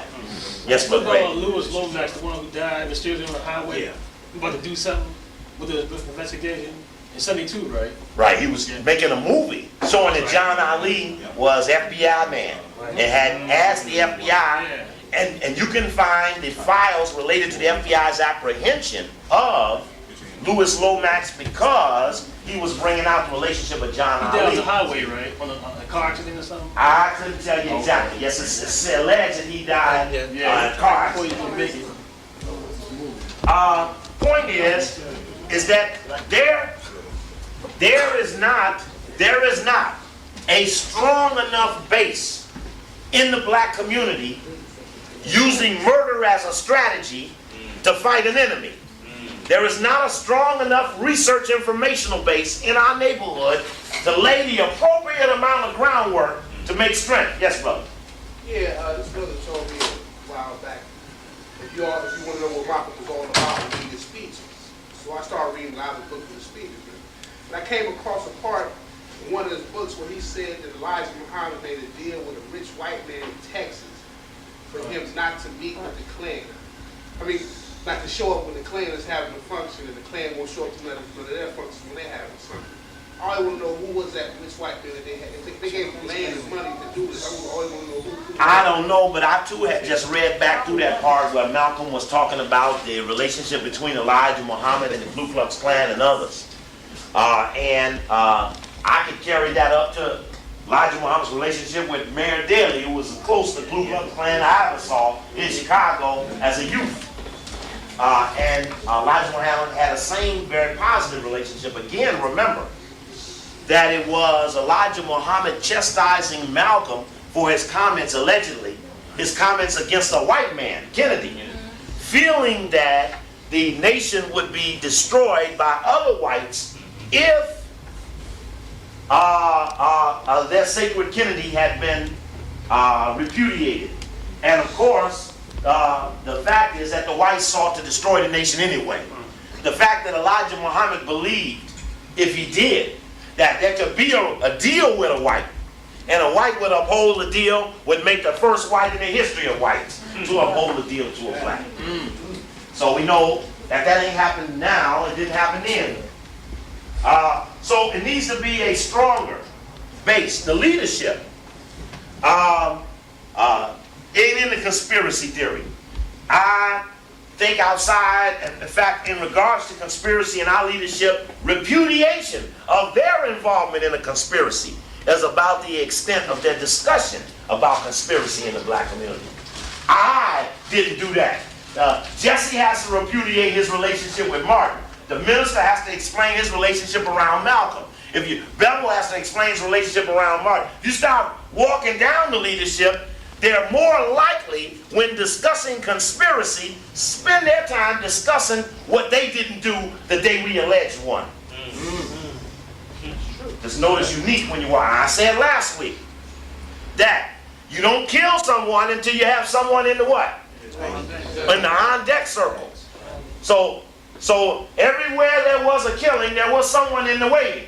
Yes, but What about Louis Lomax, the one who died mysteriously on the highway? Yeah. About to do something with the investigation in '72, right? Right, he was making a movie showing that John Ali was FBI man and had asked the FBI, and you can find the files related to the FBI's apprehension of Louis Lomax because he was bringing out the relationship of John He died on Ali. the highway, right? On a car accident or something? I couldn't tell you exactly. Yes, it's alleged that he died in a car Before accident. you could make it. Point is that there is not a strong enough base in the black community using murder as a strategy to fight an enemy. There is not a strong enough research informational base in our neighborhood to lay the appropriate amount of groundwork to make strength. Yes, brother. Yeah, this brother told me a while back, if you want to know what Malcolm was all about, read his speeches. So I started reading a lot of books with speeches. And I came across a part in one of his books where he said that Elijah Muhammad made a deal with a rich white man in Texas for him not to meet with the Klan. I mean, not to show up when the Klan is having a function and the Klan won't show up to none of their functions when they're having something. I always want to know who was that rich white man that they had. They gave him land and money to do this. I always want to know who. I don't know, but I too have just read back through that part where Malcolm was talking about the relationship between Elijah Muhammad and the Ku Klux Klan and others. I could carry that up to Elijah Muhammad's relationship with Mayor Daley, who was as close to Ku Klux Klan I ever saw in Chicago as a youth. And Elijah Muhammad had the same very positive relationship. Again, remember that it was Elijah Muhammad chastising Malcolm for his comments, allegedly, his comments against a white man, Kennedy, feeling that the nation would be destroyed by other whites if their sacred Kennedy had been repudiated. And of course, the fact is that the whites sought to destroy the nation anyway. The fact that Elijah Muhammad believed, if he did, that there could be a deal with a white, and a white would uphold the deal, would make the first white in the history of whites to uphold the deal to a black. So we know that that ain't happened now, it didn't happen then. So it needs to be a stronger base. The leadership ain't in the conspiracy theory. I think outside, in fact, in regards to conspiracy and our leadership, repudiation of their involvement in a conspiracy is about the extent of their discussion about conspiracy in the black community. I didn't do that. Jesse has to repudiate his relationship with Martin. The minister has to explain his relationship around Malcolm. Bevel has to explain his relationship around Martin. You start walking down the leadership, they're more likely, when discussing conspiracy, spend their time discussing what they didn't do the day we alleged one. Just notice unique when you are. I said last week that you don't kill someone until you have someone in the what? In the on-deck circle. So everywhere there was a killing, there was someone in the waiting.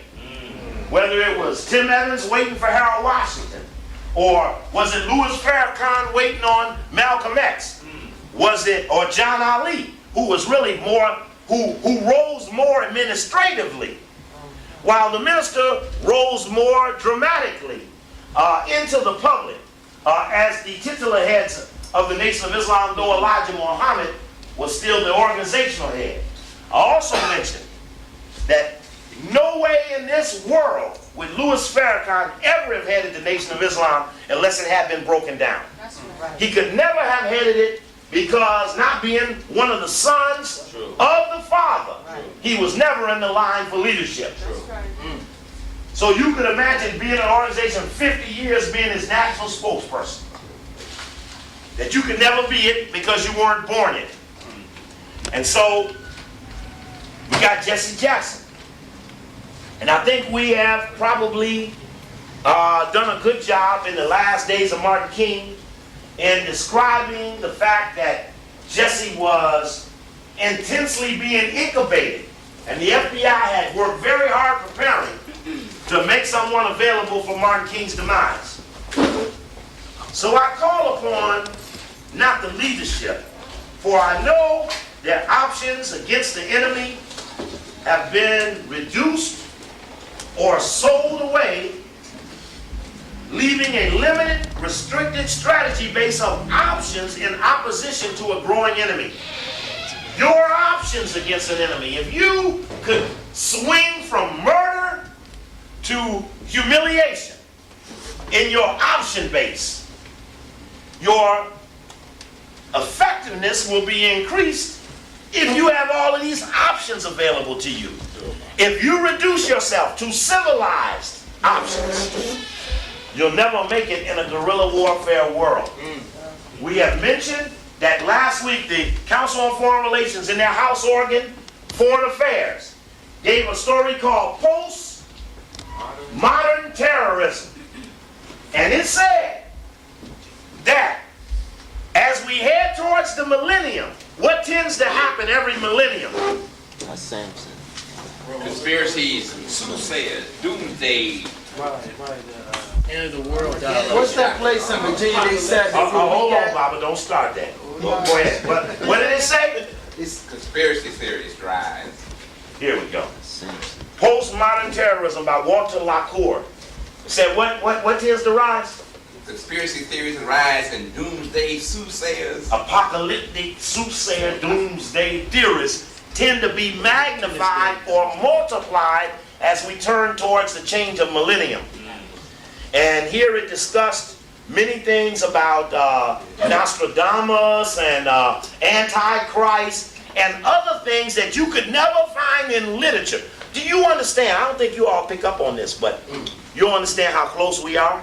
Whether it was Tim Evans waiting for Harold Washington, or was it Louis Farrakhan waiting on Malcolm X? Was it, or John Ali, who was really more, who rose more administratively, while the minister rose more dramatically into the public as the titular heads of the Nation of Islam, though Elijah Muhammad was still the organizational head. I also mentioned that no way in this world would Louis Farrakhan ever have headed the Nation of Islam unless it had been broken down. That's right. He could never have headed it because, not being one of the sons of the father, he was never in the line for leadership. Right. So you could imagine being in an organization 50 years being his national spokesperson. That you could never be it because you weren't born it. And so we got Jesse Jackson. And I think we have probably done a good job in the last days of Martin King in describing the fact that Jesse was intensely being incubated. And the FBI had worked very hard preparing to make someone available for Martin King's demise. So I call upon not the leadership, for I know their options against the enemy have been reduced or sold away, leaving a limited, restricted strategy base of options in opposition to a growing enemy. Your options against an enemy, if you could swing from murder to humiliation in your option base, your effectiveness will be increased if you have all of these options available to you. If you reduce yourself to civilized options, you'll never make it in a guerrilla warfare world. We have mentioned that last week the Council on Foreign Relations in their House organ, Foreign Affairs, gave a story called Post-Modern Terrorism. And it said that as we head towards the millennium, what tends to happen every millennium? That's Samson. Conspiracies, soothsayers, doomsday. End of the world. What's that place in Virginia they said? Hold on, Baba, don't start that. Go ahead. What did it say? It's Conspiracy theories rise. Here we go. Postmodern Terrorism by Walter Lacour. It said what tends to rise? Conspiracy theories rise and doomsday soothsayers. Apocalyptic soothsayer doomsday theorists tend to be magnified or multiplied as we turn towards the change of millennium. And here it discussed many things about Nostradamus and Antichrist and other things that you could never find in literature. Do you understand? I don't think you all pick up on this, but you understand how close we are?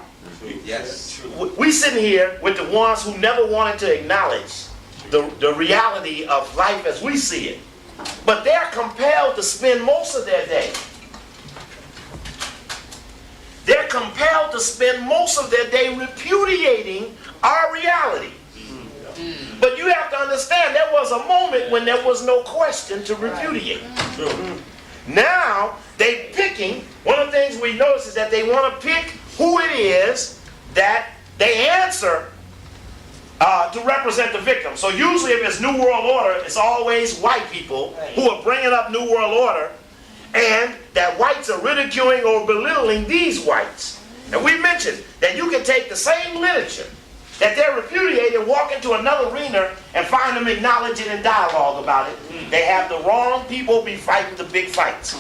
Yes. We sitting here with the ones who never wanted to acknowledge the reality of life as we see it. But they're compelled to spend most of their day. They're compelled to spend most of their day repudiating our reality. But you have to understand, there was a moment when there was no question to repudiate. Now, they picking, one of the things we notice is that they want to pick who it is that they answer to represent the victim. So usually if it's New World Order, it's always white people who are bringing up New World Order, and that whites are ridiculing or belittling these whites. And we mentioned that you can take the same literature that they're repudiating, walk into another arena and find them acknowledging and dialogue about it. They have the wrong people be fighting the big fights.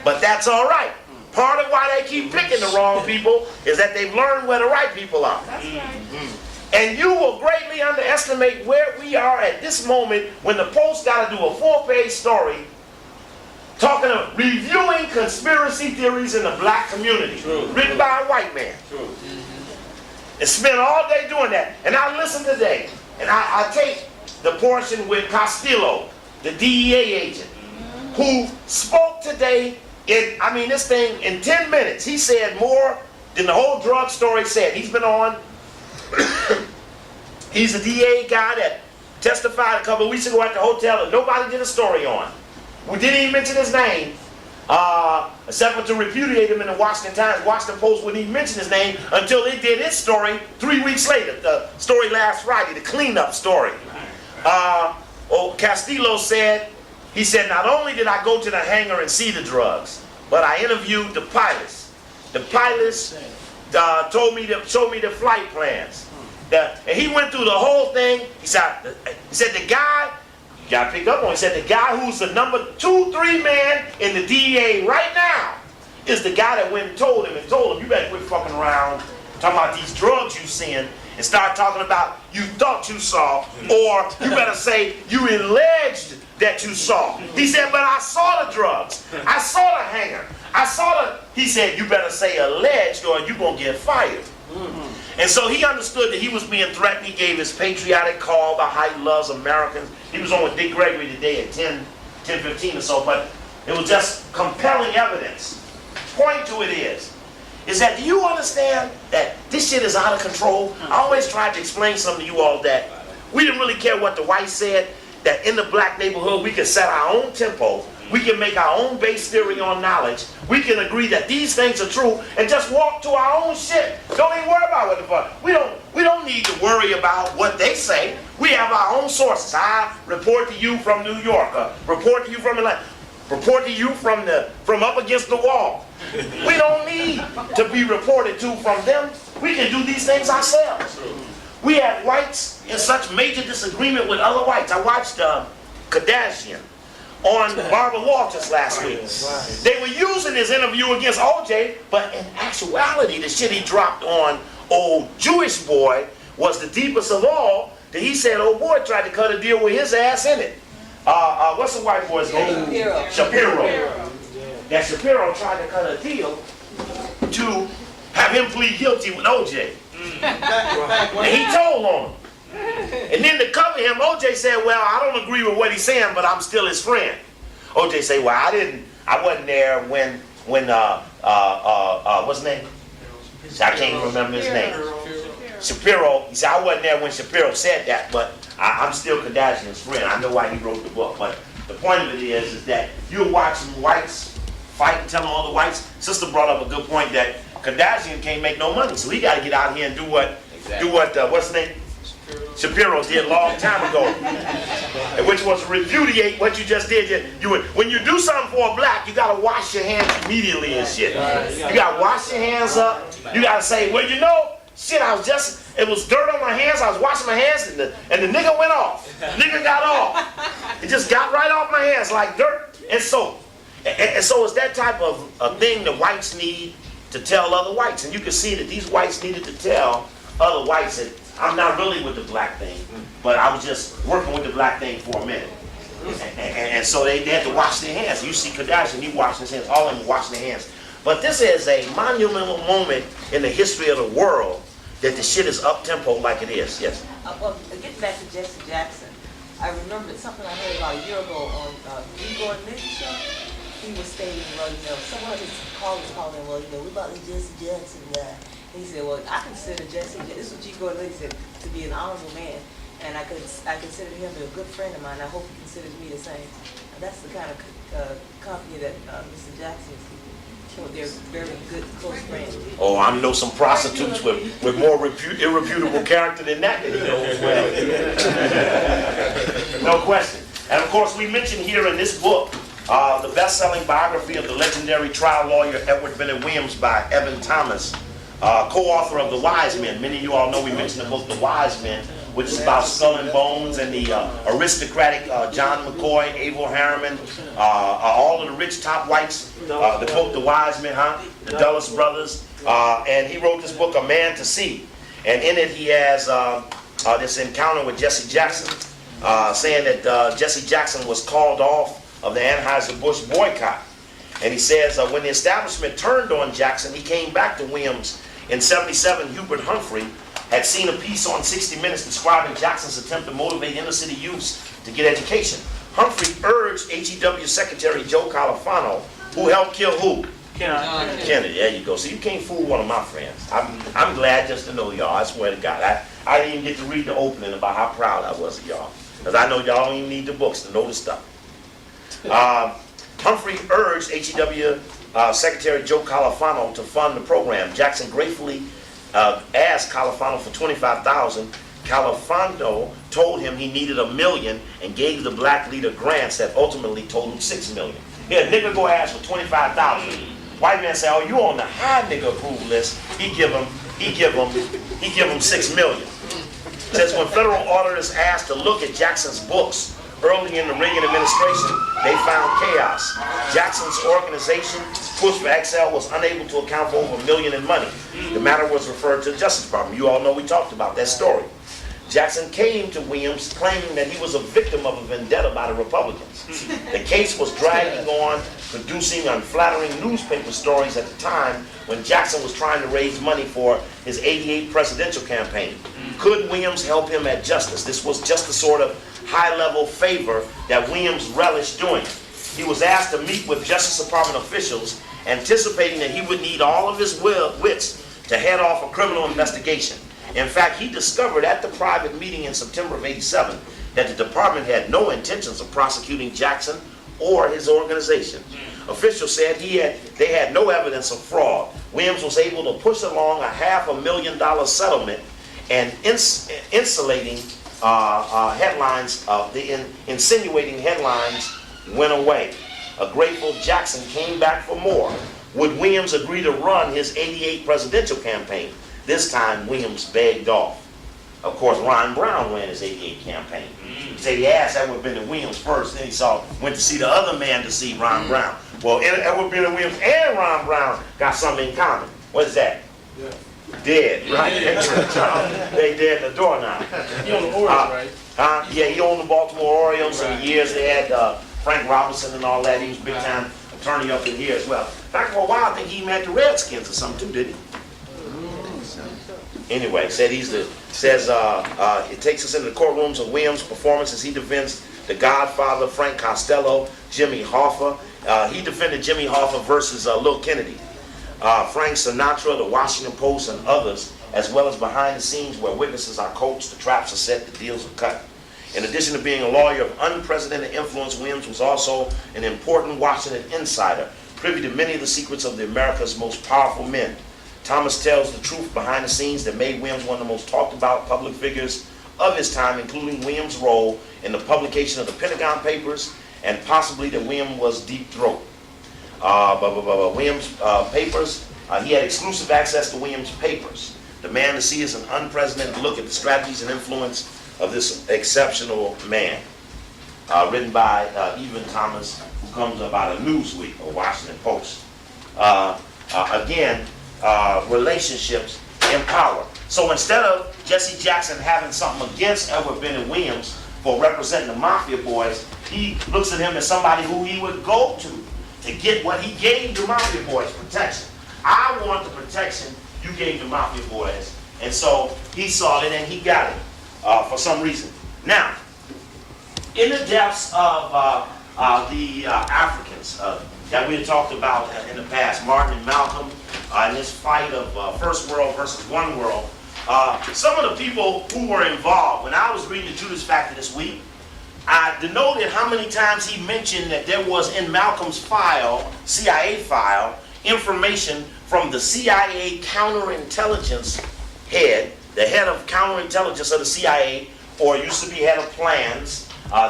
But that's all right. Part of why they keep picking the wrong people is that they've learned where the right people are. That's right. And you will greatly underestimate where we are at this moment when the Post got to do a 4-page story talking of reviewing conspiracy theories in the black community, written by a white man. And spent all day doing that. And I listen today, and I take the portion with Castillo, the DEA agent, who spoke today in, I mean, this thing in 10 minutes. He said more than the whole drug story said. He's been on, he's a DA guy that testified a couple of weeks ago at the hotel that nobody did a story on. We didn't even mention his name, except for to repudiate him in the Washington Times. Washington Post wouldn't even mention his name until they did his story 3 weeks later. The story last Friday, the cleanup story. Castillo said, he said, not only did I go to the hangar and see the drugs, but I interviewed the pilots. The pilots showed me the flight plans. And he went through the whole thing. He said the guy, you got to pick up on, he said the guy who's the number 2-3 man in the DEA right now is the guy that went and told him, you better quit fucking around talking about these drugs you seeing and start talking about you thought you saw, or you better say you alleged that you saw. He said, but I saw the drugs. I saw the hangar. He said, you better say alleged or you're going to get fired. And so he understood that he was being threatened. He gave his patriotic call about how he loves Americans. He was on with Dick Gregory today at 10:15 or so, but it was just compelling evidence. Point to it is that do you understand that this shit is out of control? I always tried to explain something to you all that we didn't really care what the whites said, that in the black neighborhood we can set our own tempo. We can make our own base theory on knowledge. We can agree that these things are true and just walk to our own shit. Don't even worry about what the fuck. We don't need to worry about what they say. We have our own sources. I report to you from New York. Report to you from Atlanta. Report to you from up against the wall. We don't need to be reported to from them. We can do these things ourselves. We have whites in such major disagreement with other whites. I watched Kardashian on Barbara Walters last week. They were using his interview against OJ, but in actuality, the shit he dropped on old Jewish boy was the deepest of all, that he said old boy tried to cut a deal with his ass in it. What's the white boy's name? Shapiro. That Shapiro tried to cut a deal to have him plead guilty with OJ. And he told on him. And then to cover him, OJ said, well, I don't agree with what he's saying, but I'm still his friend. OJ said, well, I wasn't there when what's his name? I can't even remember his name. Shapiro. He said, I wasn't there when Shapiro said that, but I'm still Kardashian's friend. I know why he wrote the book. But the point of it is that you're watching whites fight and telling all the whites. Sister brought up a good point that Kardashian can't make no money, so he got to get out here and do what what's his name? Shapiro did a long time ago, which was repudiate what you just did. When you do something for a black, you gotta wash your hands immediately and shit. You gotta wash your hands up. You gotta say, well, you know, shit, it was dirt on my hands. I was washing my hands, and the nigga went off. Nigga got off. It just got right off my hands like dirt and soap. And so it's that type of thing the whites need to tell other whites. And you can see that these whites needed to tell other whites that I'm not really with the black thing, but I was just working with the black thing for a minute. And so they had to wash their hands. You see Kardashian, he washing his hands, all of them washing their hands. But this is a monumental moment in the history of the world that the shit is up-tempo like it is. Yes? Well, getting back to Jesse Jackson, I remembered something I heard about a year ago on Igor Nick's show. He was stating, well, you know, someone of his callers called him, well, you know, we about this Jesse Jackson guy. And he said, well, I consider Jesse, this is what Igor Nick said, to be an honorable man. And I consider him to be a good friend of mine. I hope he considers me the same. And that's the kind of company that Mr. Jackson is keeping. They're very good, close friends. Oh, I know some prostitutes with more irreputable character than that he knows well. No question. And of course, we mentioned here in this book, the best-selling biography of the legendary trial lawyer Edward Bennett Williams by Evan Thomas, co-author of The Wise Men. Many of you all know we mentioned the book The Wise Men, which is about Skull and Bones and the aristocratic John McCoy, Abel Harriman, all of the rich top whites, the book The Wise Men, the Dulles brothers, and he wrote this book, A Man to See. And in it he has this encounter with Jesse Jackson, saying that Jesse Jackson was called off of the Anheuser-Busch boycott. And he says when the establishment turned on Jackson, he came back to Williams. In '77, Hubert Humphrey had seen a piece on 60 Minutes describing Jackson's attempt to motivate inner-city youths to get education. Humphrey urged HEW Secretary Joe Califano, who helped kill who? Kennedy. There you go. So you can't fool one of my friends. I'm glad just to know y'all. I swear to God. I didn't even get to read the opening about how proud I was of y'all. Because I know y'all don't even need the books to know the stuff. Humphrey urged HEW Secretary Joe Califano to fund the program. Jackson gratefully asked Califano for $25,000. Califano told him he needed $1 million and gave the black leader grants that ultimately told him $6 million. Here, nigga go ask for $25,000. White man say, oh, you on the high nigga approved list. He give him $6 million. Says when federal auditors asked to look at Jackson's books early in the Reagan administration, they found chaos. Jackson's organization, Push for Excel, was unable to account for over $1 million in money. The matter was referred to the Justice Department. You all know we talked about that story. Jackson came to Williams claiming that he was a victim of a vendetta by the Republicans. The case was dragging on, producing unflattering newspaper stories at the time when Jackson was trying to raise money for his '88 presidential campaign. Could Williams help him at justice? This was just the sort of high-level favor that Williams relished doing. He was asked to meet with Justice Department officials, anticipating that he would need all of his wits to head off a criminal investigation. In fact, he discovered at the private meeting in September of '87 that the department had no intentions of prosecuting Jackson or his organization. Officials said they had no evidence of fraud. Williams was able to push along a $500,000 settlement, and insulating headlines, the insinuating headlines went away. A grateful Jackson came back for more. Would Williams agree to run his '88 presidential campaign? This time, Williams begged off. Of course, Ron Brown ran his '88 campaign. He said he asked Edward Bennett Williams first, then he went to see the other man to see Ron Brown. Well, Edward Bennett Williams and Ron Brown got something in common. What is that? Yeah. Dead, right? They dead in the door now. He owned the Orioles, right? Yeah, he owned the Baltimore Orioles for years. They had Frank Robinson and all that. He was a big-time attorney up in here as well. In fact, for a while, I think he even had the Redskins or something too, didn't he? Anyway, it takes us into the courtrooms of Williams' performances. He defends the Godfather, Frank Costello, Jimmy Hoffa. He defended Jimmy Hoffa versus Lil Kennedy. Frank Sinatra, the Washington Post, and others, as well as behind the scenes where witnesses are coached, the traps are set, the deals are cut. In addition to being a lawyer of unprecedented influence, Williams was also an important Washington insider, privy to many of the secrets of America's most powerful men. Thomas tells the truth behind the scenes that made Williams one of the most talked about public figures of his time, including Williams' role in the publication of the Pentagon Papers and possibly that Williams was deep throat. Williams' papers, he had exclusive access to Williams' papers. The Man to See is an unprecedented look at the strategies and influence of this exceptional man. Written by Evan Thomas, who comes about a Newsweek or Washington Post. Again, relationships in power. So instead of Jesse Jackson having something against Edward Bennett Williams for representing the Mafia boys, he looks at him as somebody who he would go to get what he gave the Mafia boys, protection. I want the protection you gave the Mafia boys. And so he saw it and he got it for some reason. Now, in the depths of the Africans that we had talked about in the past, Martin and Malcolm, in this fight of First World versus One World, some of the people who were involved, when I was reading the Judas Factor this week, I denoted how many times he mentioned that there was in Malcolm's file, CIA file, information from the CIA counterintelligence head, the head of counterintelligence of the CIA, or used to be head of plans.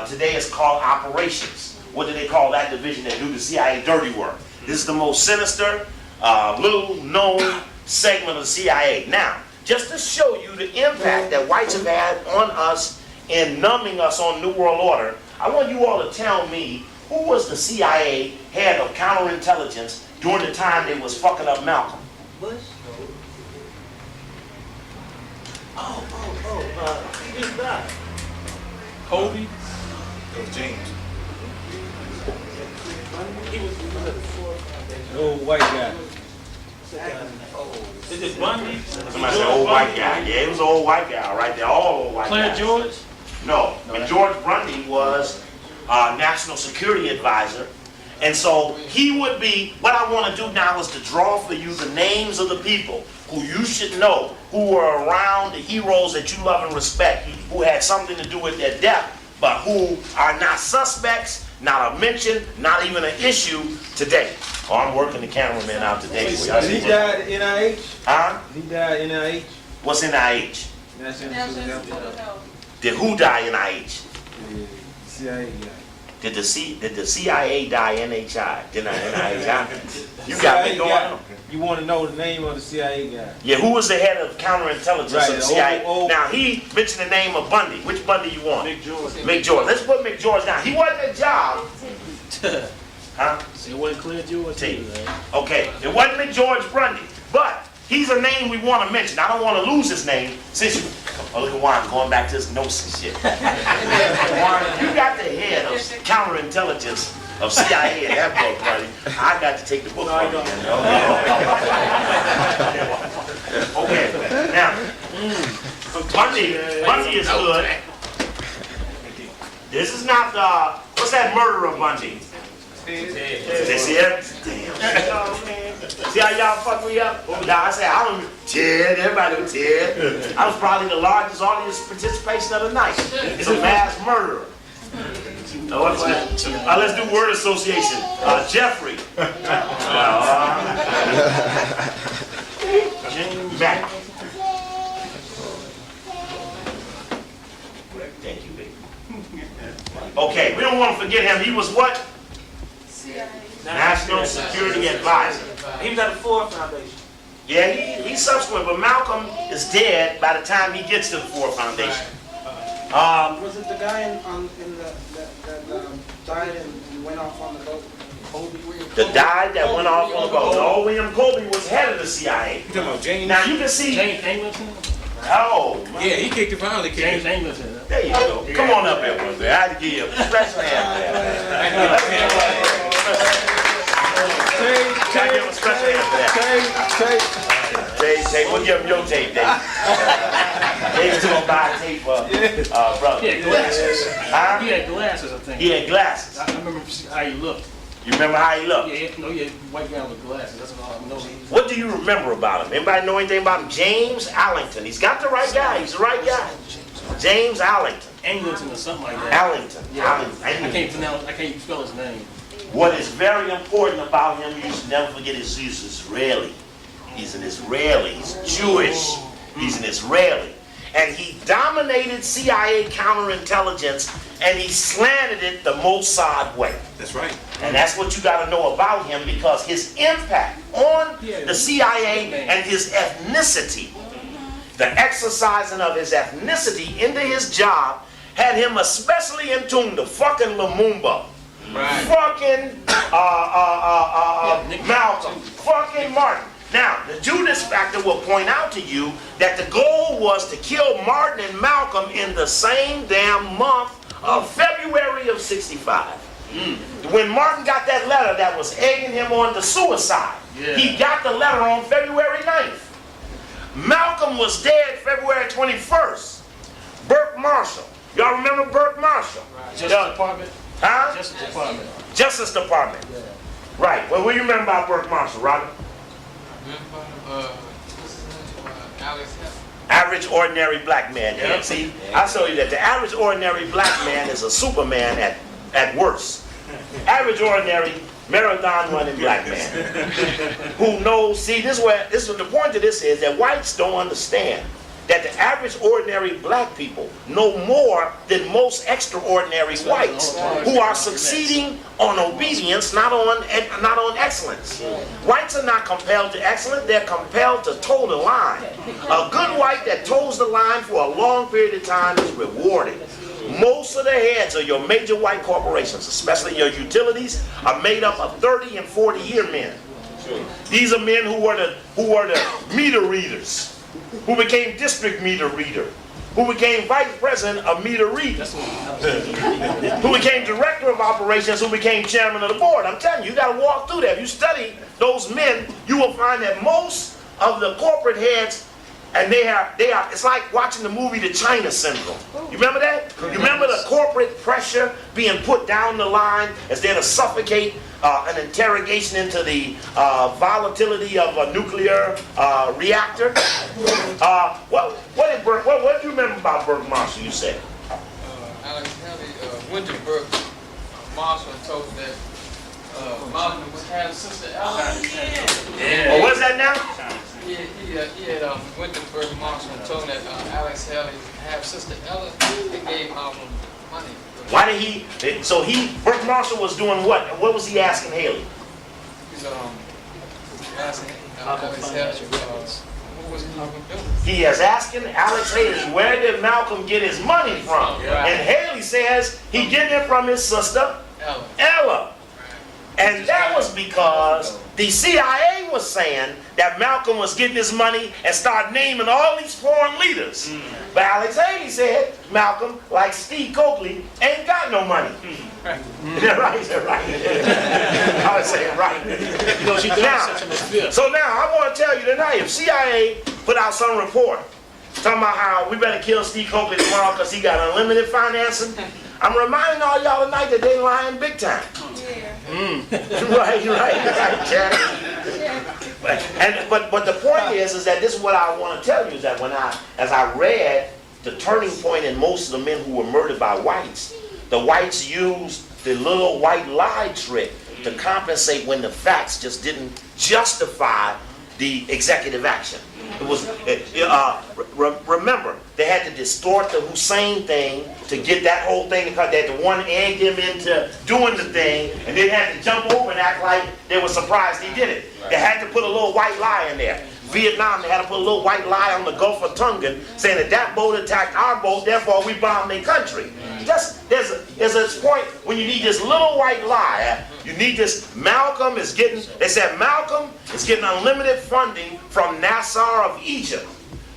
Today it's called operations. What do they call that division that do the CIA dirty work? This is the most sinister, little known segment of the CIA. Now, just to show you the impact that whites have had on us in numbing us on New World Order, I want you all to tell me who was the CIA head of counterintelligence during the time they was fucking up Malcolm? Bush? He just died. Kobe? It was James. He was at the fourth. The old white guy. Is it Bundy? Somebody said old white guy. Yeah, it was an old white guy right there. All old white Claire guys. George? No, and George Bundy was National Security Advisor. And so he would be, what I want to do now is to draw for you the names of the people who you should know, who were around, the heroes that you love and respect, who had something to do with their death, but who are not suspects, not a mention, not even an issue today. Oh, I'm working the cameraman out today. Did he die at NIH? Huh? He died at NIH? What's NIH? National Did who die NIH? CIA guy. Did the CIA die NHI? Did not NIH die? You got me going on. You want to know the name of the CIA guy? Yeah, who was the head of counterintelligence Right, of the CIA? old- Now, he mentioned the name of Bundy. Which Bundy you want? Mick George. Mick George. Let's put Mick George down. He wasn't a job. Huh? It wasn't Claire George. T. Okay, it wasn't Mick George Bundy. But he's a name we want to mention. I don't want to lose his name since you... Oh, look at Juan going back to his notes and shit. Juan, you got the head of counterintelligence of CIA at that book, buddy. I got to take the book from you. Okay, now, Bundy is good. This is not what's that murder of Bundy? This here? Damn. See how y'all fuck me up? Now I say I don't Ted, everybody was Ted. I was probably the largest audience participation of the night. It's a mass murderer. Let's do word association. Jeffrey. Mac. Thank you, baby. Okay, we don't want to forget him. He was what? National Security Advisor. He was at the Ford Foundation. Yeah, he's subsequent, but Malcolm is dead by the time he gets to the Ford Foundation. Was it the guy that died and went off on the boat? The guy that went off on the boat. No, William Colby was head of the CIA. You talking about James? Now you can see. James Angleton? Oh, Yeah, he kicked it finally. James Angleton. there you go. Come on up here, brother. I had to give you a special hand for that. Gotta give him a special hand for that. Tape. We'll give him your tape, Dave. Dave's gonna buy a tape for brother. He had glasses. Huh? He had glasses, I think. He had glasses. I remember how he looked. You remember how he looked? Yeah, no, he had white guy with glasses. That's all I know. What do you remember about him? Anybody know anything about him? James Allington. He's got the right guy. He's the right guy. James Allington. Angleton or something like that. Allington. I Allington. can't pronounce. I can't spell his name. What is very important about him, you should never forget, is he's Israeli. He's an Israeli. He's Jewish. He's an Israeli. And he dominated CIA counterintelligence, and he slanted it the Mossad way. That's right. And that's what you got to know about him, because his impact on the CIA and his ethnicity, the exercising of his ethnicity into his job, had him especially in tune to fucking Lumumba, fucking Malcolm, fucking Martin. Now, the Judas factor will point out to you that the goal was to kill Martin and Malcolm in the same damn month of February of 65. When Martin got that letter that was egging him on to suicide, he got the letter on February 9th. Malcolm was dead February 21st. Burke Marshall. Y'all remember Burke Marshall? Justice Department? Huh? Justice Department. Justice Department. Right. Well, what do you remember about Burke Marshall, Robert? Average ordinary black man. Yeah. See, I told you that the average ordinary black man is a Superman at worst. Average ordinary marathon running black man who knows. See, this is the point of this is that whites don't understand that the average ordinary black people know more than most extraordinary whites who are succeeding on obedience, not on excellence. Whites are not compelled to excellence, they're compelled to toe the line. A good white that toes the line for a long period of time is rewarded. Most of the heads of your major white corporations, especially your utilities, are made up of 30 and 40-year men. These are men who were the meter readers, who became district meter reader, who became vice president of meter reading, who became director of operations, who became chairman of the board. I'm telling you, you got to walk through that. If you study those men, you will find that most of the corporate heads, and they are, it's like watching the movie The China Syndrome. You remember that? You remember the corporate pressure being put down the line as they to suffocate an interrogation into the volatility of a nuclear reactor? What do you remember about Burke Marshall, you said? Alex Haley went to Burke Marshall and told him that Malcolm was having Sister Ella. Oh, what's that now? He had went to Burke Marshall and told him that Alex Haley had Sister Ella. They gave Malcolm money. Why did he? So Burke Marshall was doing what? What was he asking Haley? He's asking Alex Haley what was Malcolm doing? He is asking Alex Haley, where did Malcolm get his money from? Right. And Haley says he getting it from his sister Ella. And that was because the CIA was saying that Malcolm was getting his money and started naming all these foreign leaders. But Alex Haley said Malcolm, like Steve Coakley, ain't got no money. Right? Is that right? I was saying right. You know, she does such a fear. So now I want to tell you tonight, if CIA put out some report talking about how we better kill Steve Coakley tomorrow because he got unlimited financing, I'm reminding all y'all tonight that they lying big time. Right, Jack. But the point is that this is what I want to tell you is that as I read the turning point in most of the men who were murdered by whites, the whites used the little white lie trick to compensate when the facts just didn't justify the executive action. It was remember, they had to distort the Hussein thing to get that whole thing because they had to one egg him into doing the thing, and then had to jump over and act like they were surprised he did it. They had to put a little white lie in there. Vietnam, they had to put a little white lie on the Gulf of Tonkin, saying that boat attacked our boat, therefore we bombed their country. There's a point when you need this little white lie. You need this. Malcolm is getting, they said Malcolm is getting unlimited funding from Nasser of Egypt.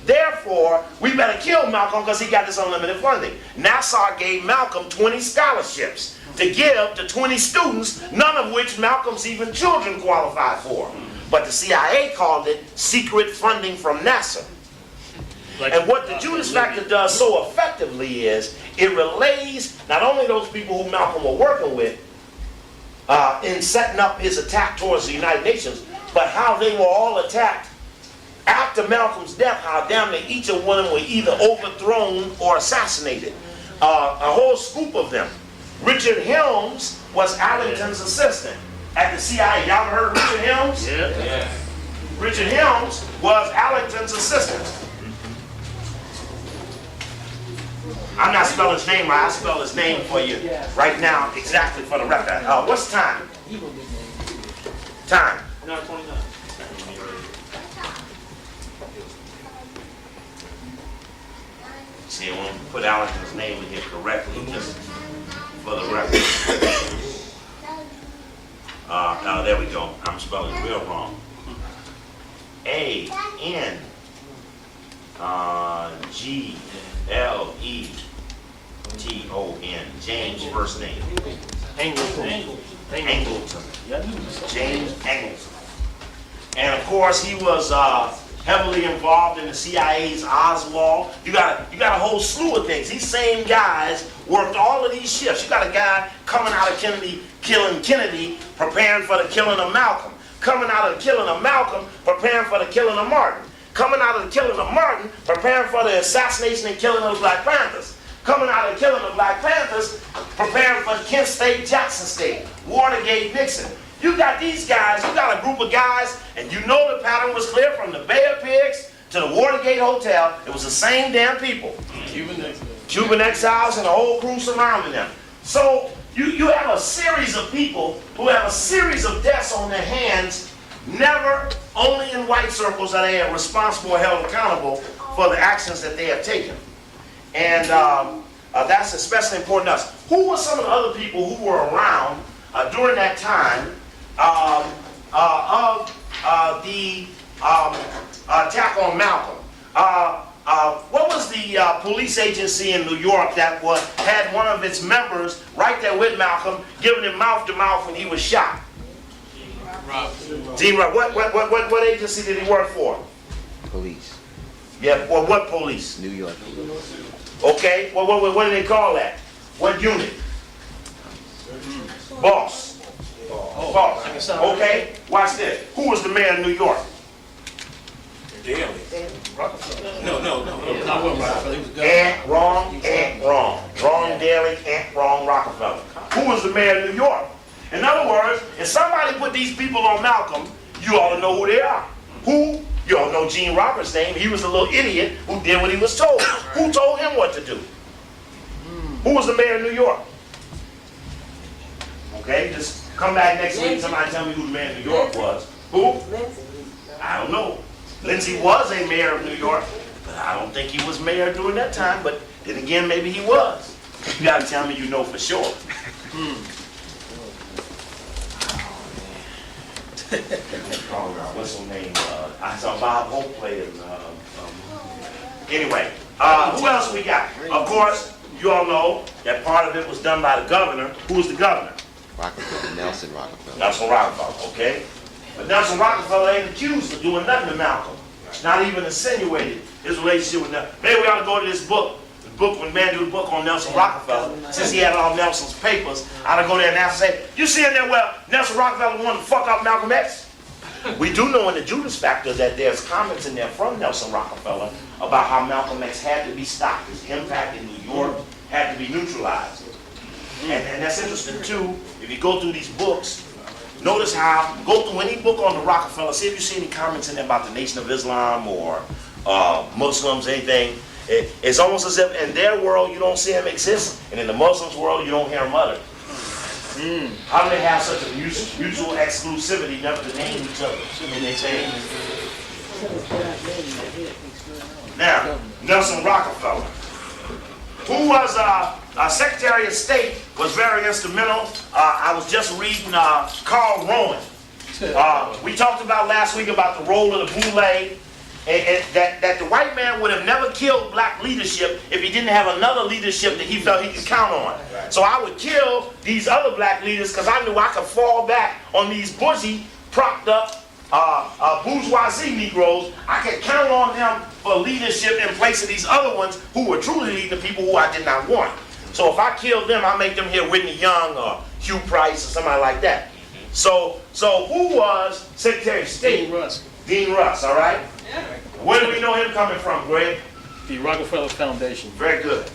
Therefore, we better kill Malcolm because he got this unlimited funding. Nasser gave Malcolm 20 scholarships to give to 20 students, none of which Malcolm's even children qualified for. But the CIA called it secret funding from Nasser. And what the Judas factor does so effectively is it relays not only those people who Malcolm were working with in setting up his attack towards the United Nations, but how they were all attacked after Malcolm's death, how damn near each of them were either overthrown or assassinated. A whole scoop of them. Richard Helms was Allington's assistant at the CIA. Y'all heard Richard Helms? Yeah. Richard Helms was Allington's assistant. I'm not spelling his name right. I spell his name for you right now, exactly for the record. What's time? Time. 9:29. See, I want to put Allington's name in here correctly, just for the record. There we go. I'm spelling it real wrong. James first name. Angleton. Angleton. Yeah. James Angleton. And of course, he was heavily involved in the CIA's Oswald. You got a whole slew of things. These same guys worked all of these shifts. You got a guy coming out of Kennedy, killing Kennedy, preparing for the killing of Malcolm. Coming out of the killing of Malcolm, preparing for the killing of Martin. Coming out of the killing of Martin, preparing for the assassination and killing of the Black Panthers. Coming out of the killing of Black Panthers, preparing for Kent State, Jackson State, Watergate, Nixon. You got these guys, you got a group of guys, and you know the pattern was clear from the Bay of Pigs to the Watergate Hotel. It was the same damn people. Cuban exiles and the whole crew surrounding them. So you have a series of people who have a series of deaths on their hands, never only in white circles are they responsible or held accountable for the actions that they have taken. And that's especially important to us. Who were some of the other people who were around during that time of the attack on Malcolm? What was the police agency in New York that had one of its members right there with Malcolm, giving him mouth-to-mouth when he was shot? Dean Rob. What agency did he work for? Police. Yeah, well, what police? New York police. Okay, well, what do they call that? What unit? Boss. Boss. Okay, watch this. Who was the mayor of New York? Daly. No. Wrong. Wrong Daly, wrong Rockefeller. Who was the mayor of New York? In other words, if somebody put these people on Malcolm, you ought to know who they are. Who? You all know Gene Roberts' name. He was a little idiot who did what he was told. Who told him what to do? Who was the mayor of New York? Okay, just come back next week and somebody tell me who the mayor of New York was. Who? I don't know. Lindsay was a mayor of New York, but I don't think he was mayor during that time, but then again, maybe he was. You gotta tell me you know for sure. What's her name? I saw Bob Hope play in. Anyway, who else we got? Of course, you all know that part of it was done by the governor. Who was the governor? Rockefeller, Nelson Rockefeller. Nelson Rockefeller, okay? But Nelson Rockefeller ain't accused of doing nothing to Malcolm. Not even insinuated his relationship with Nelson. Maybe we ought to go to this book. When man do the book on Nelson Rockefeller, since he had all Nelson's papers, I ought to go there and ask and say, you see in there, well, Nelson Rockefeller wanted to fuck up Malcolm X? We do know in the Judas Factor that there's comments in there from Nelson Rockefeller about how Malcolm X had to be stopped. His impact in New York had to be neutralized. And that's interesting too. If you go through these books, notice how, go through any book on the Rockefeller, see if you see any comments in there about the Nation of Islam or Muslims, anything. It's almost as if in their world you don't see them exist, and in the Muslims' world you don't hear them utter. How do they have such a mutual exclusivity never to name each other in their saying? Now, Nelson Rockefeller, who was Secretary of State, was very instrumental. I was just reading Carl Rowan. We talked about last week about the role of the Boule. And that the white man would have never killed black leadership if he didn't have another leadership that he felt he could count on. So I would kill these other black leaders because I knew I could fall back on these bougie, propped up bourgeoisie Negroes. I could count on them for leadership in place of these other ones who were truly leading the people who I did not want. So if I killed them, I make them hear Whitney Young or Hugh Price or somebody like that. So who was Secretary of State? Dean Rusk. Dean Rusk, all right? Where do we know him coming from, Greg? The Rockefeller Foundation. Very good.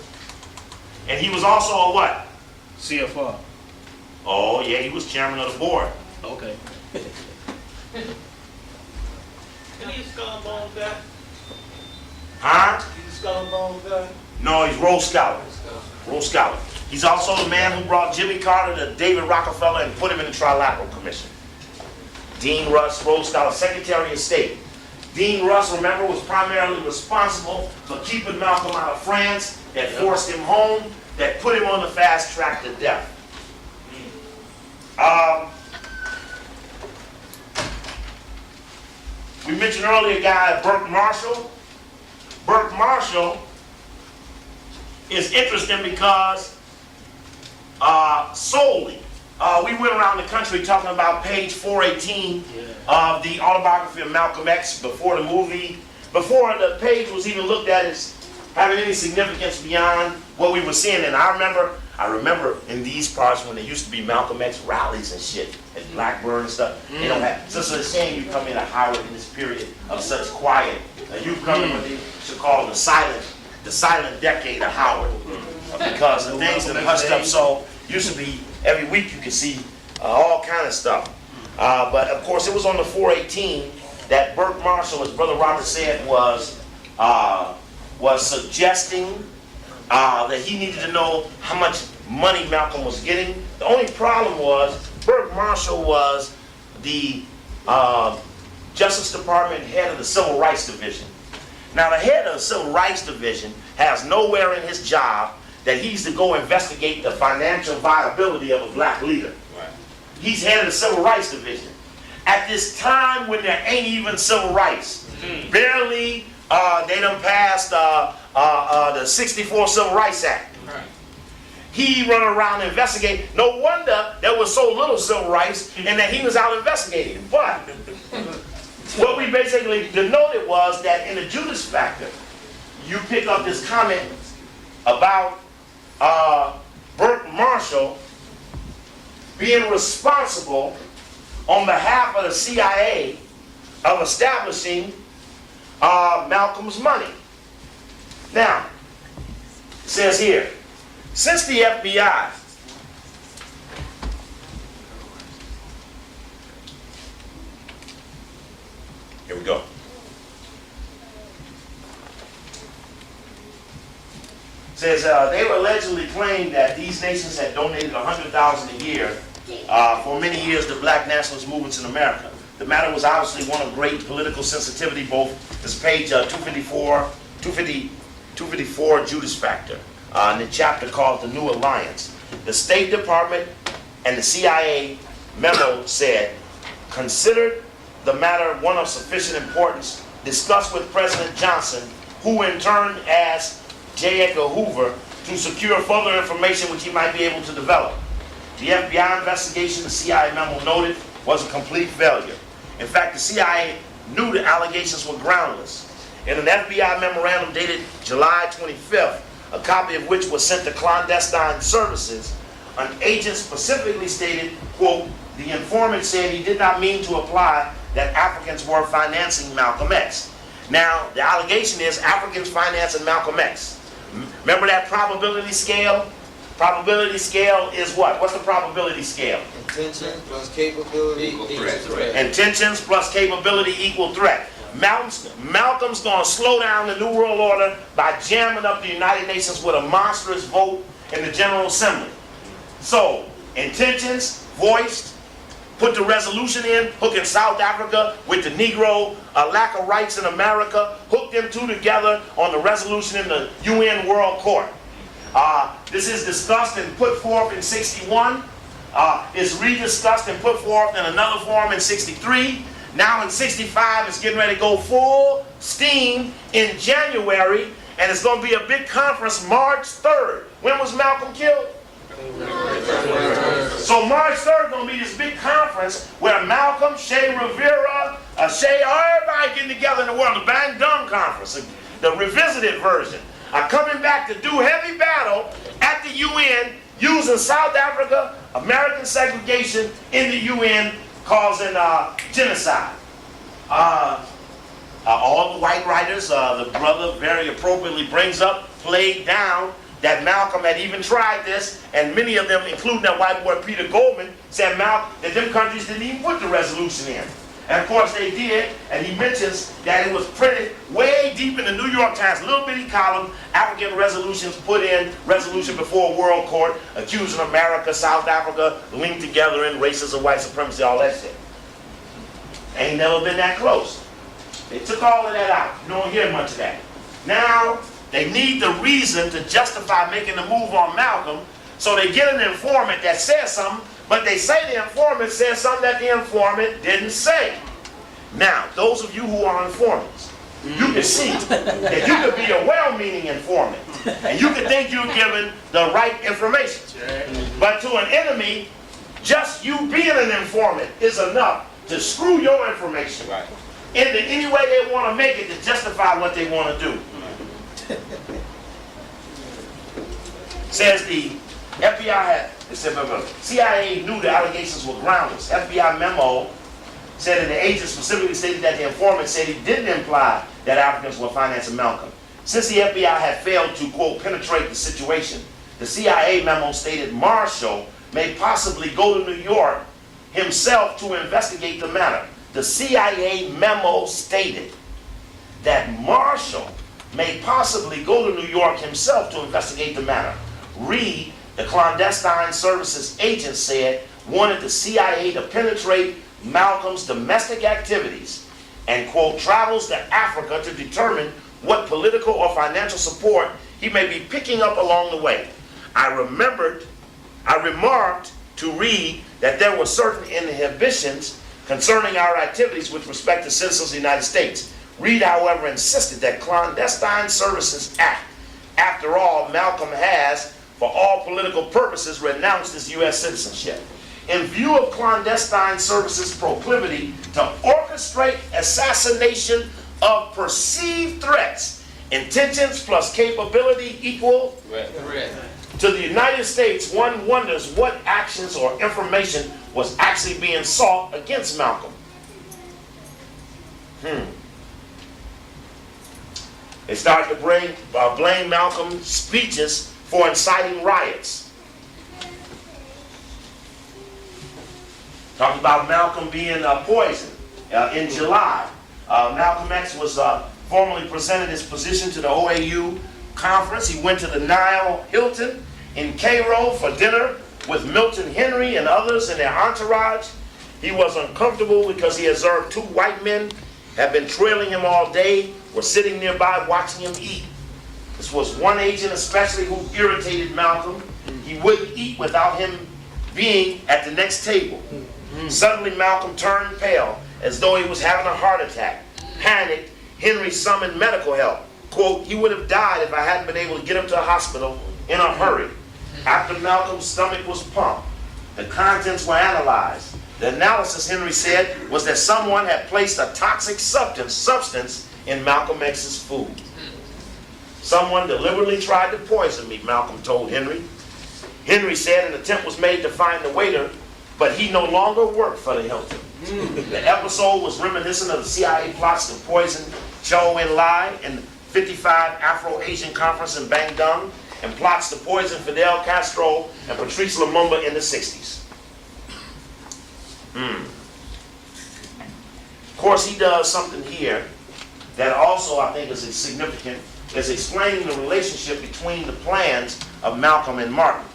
And he was also a what? CFR. Oh, yeah, he was chairman of the board. Okay. He's Skull and Bones guy? Huh? He's Skull and Bones guy? No, he's Rhodes Scholar. Rhodes Scholar. He's also the man who brought Jimmy Carter to David Rockefeller and put him in the Trilateral Commission. Dean Rusk, Rhodes Scholar, Secretary of State. Dean Rusk, remember, was primarily responsible for keeping Malcolm out of France, that forced him home, that put him on the fast track to death. We mentioned earlier a guy, Burke Marshall. Burke Marshall is interesting because solely, we went around the country talking about page 418 of the autobiography of Malcolm X before the movie, before the page was even looked at as having any significance beyond what we were seeing. And I remember in these parts when there used to be Malcolm X rallies and shit at Blackburn and stuff. They don't have, so it's a shame you come into Howard in this period of such quiet. You come in what they should call the silent decade of Howard, because the things that are hushed up so used to be every week you could see all kind of stuff. But of course it was on the 418 that Burke Marshall, as Brother Robert said, was suggesting that he needed to know how much money Malcolm was getting. The only problem was Burke Marshall was the Justice Department head of the Civil Rights Division. Now the head of the Civil Rights Division has nowhere in his job that he's to go investigate the financial viability of a black leader. Right. He's head of the Civil Rights Division. At this time when there ain't even civil rights, barely they done passed the 64 Civil Rights Act. Right. He run around and investigate. No wonder there was so little civil rights and that he was out investigating. But what we basically denoted was that in the Judas Factor, you pick up this comment about Burke Marshall being responsible on behalf of the CIA of establishing Malcolm's money. Now, it says here, since the FBI here we go. Says they were allegedly claimed that these nations had donated $100,000 a year for many years to black nationalist movements in America. The matter was obviously one of great political sensitivity. Both this page 254 Judas Factor, in the chapter called The New Alliance. The State Department and the CIA memo said, considered the matter one of sufficient importance, discussed with President Johnson, who in turn asked J. Edgar Hoover to secure further information which he might be able to develop. The FBI investigation, the CIA memo noted, was a complete failure. In fact, the CIA knew the allegations were groundless. In an FBI memorandum dated July 25th, a copy of which was sent to clandestine services, an agent specifically stated, quote, the informant said he did not mean to imply that Africans were financing Malcolm X. Now, the allegation is Africans financing Malcolm X. Remember that probability scale? Probability scale is what? What's the probability scale? Intention plus capability equal threat. Intentions plus capability equal threat. Malcolm's going to slow down the New World Order by jamming up the United Nations with a monstrous vote in the General Assembly. So, intentions voiced, put the resolution in, hooking South Africa with the Negro lack of rights in America, hook them two together on the resolution in the UN World Court. This is discussed and put forth in 61. It's rediscussed and put forth in another form in 63. Now in 65, it's getting ready to go full steam in January, and it's going to be a big conference March 3rd. When was Malcolm killed? So March 3rd is going to be this big conference where Malcolm, Che Rivera, everybody getting together in the world, the Bang Dum Conference, the revisited version, are coming back to do heavy battle at the UN using South Africa, American segregation in the UN, causing genocide. All the white writers, the brother very appropriately brings up, played down, that Malcolm had even tried this, and many of them, including that white boy Peter Goldman, said that them countries didn't even put the resolution in. And of course they did, and he mentions that it was printed way deep in the New York Times, little bitty column, African resolutions put in, resolution before World Court, accusing America, South Africa, linked together in racism, white supremacy, all that shit. Ain't never been that close. They took all of that out. You don't hear much of that. Now, they need the reason to justify making the move on Malcolm, so they get an informant that says something, but they say the informant says something that the informant didn't say. Now, those of you who are informants, you can see that you could be a well-meaning informant, and you could think you're giving the right information. But to an enemy, just you being an informant is enough to screw your information into any way they want to make it to justify what they want to do. Says the FBI CIA knew the allegations were groundless. FBI memo said that the agent specifically stated that the informant said he didn't imply that Africans were financing Malcolm. Since the FBI had failed to, quote, penetrate the situation, the CIA memo stated Marshall may possibly go to New York himself to investigate the matter. The CIA memo stated that Marshall may possibly go to New York himself to investigate the matter. Reed, the clandestine services agent, said wanted the CIA to penetrate Malcolm's domestic activities and, quote, travels to Africa to determine what political or financial support he may be picking up along the way. I remarked to Reed that there were certain inhibitions concerning our activities with respect to citizens of the United States. Reed, however, insisted that Clandestine Services Act, after all, Malcolm has, for all political purposes, renounced his U.S. citizenship. In view of clandestine services' proclivity to orchestrate assassination of perceived threats, intentions plus capability equal to the United States, one wonders what actions or information was actually being sought against Malcolm. They started to blame Malcolm's speeches for inciting riots. Talking about Malcolm being poisoned in July. Malcolm X was formally presented his position to the OAU conference. He went to the Nile Hilton in Cairo for dinner with Milton Henry and others in their entourage. He was uncomfortable because he observed two white men had been trailing him all day, were sitting nearby watching him eat. This was one agent especially who irritated Malcolm. He wouldn't eat without him being at the next table. Suddenly Malcolm turned pale as though he was having a heart attack. Panicked, Henry summoned medical help. Quote, he would have died if I hadn't been able to get him to a hospital in a hurry. After Malcolm's stomach was pumped, the contents were analyzed. The analysis, Henry said, was that someone had placed a toxic substance in Malcolm X's food. Someone deliberately tried to poison me, Malcolm told Henry. Henry said an attempt was made to find the waiter, but he no longer worked for the Hilton. The episode was reminiscent of the CIA plots to poison Zhou Enlai in the 55 Afro-Asian Conference in Bandung, and plots to poison Fidel Castro and Patrice Lumumba in the 60s. Of course, he does something here that also I think is significant, is explaining the relationship between the plans of Malcolm and Martin,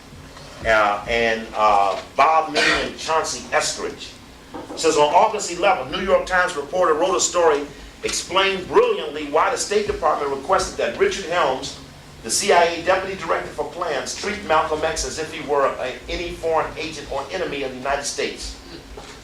and Bob Meany and Chauncey Estridge. It says on August 11th, New York Times reporter wrote a story explained brilliantly why the State Department requested that Richard Helms, the CIA Deputy Director for Plans, treat Malcolm X as if he were any foreign agent or enemy of the United States.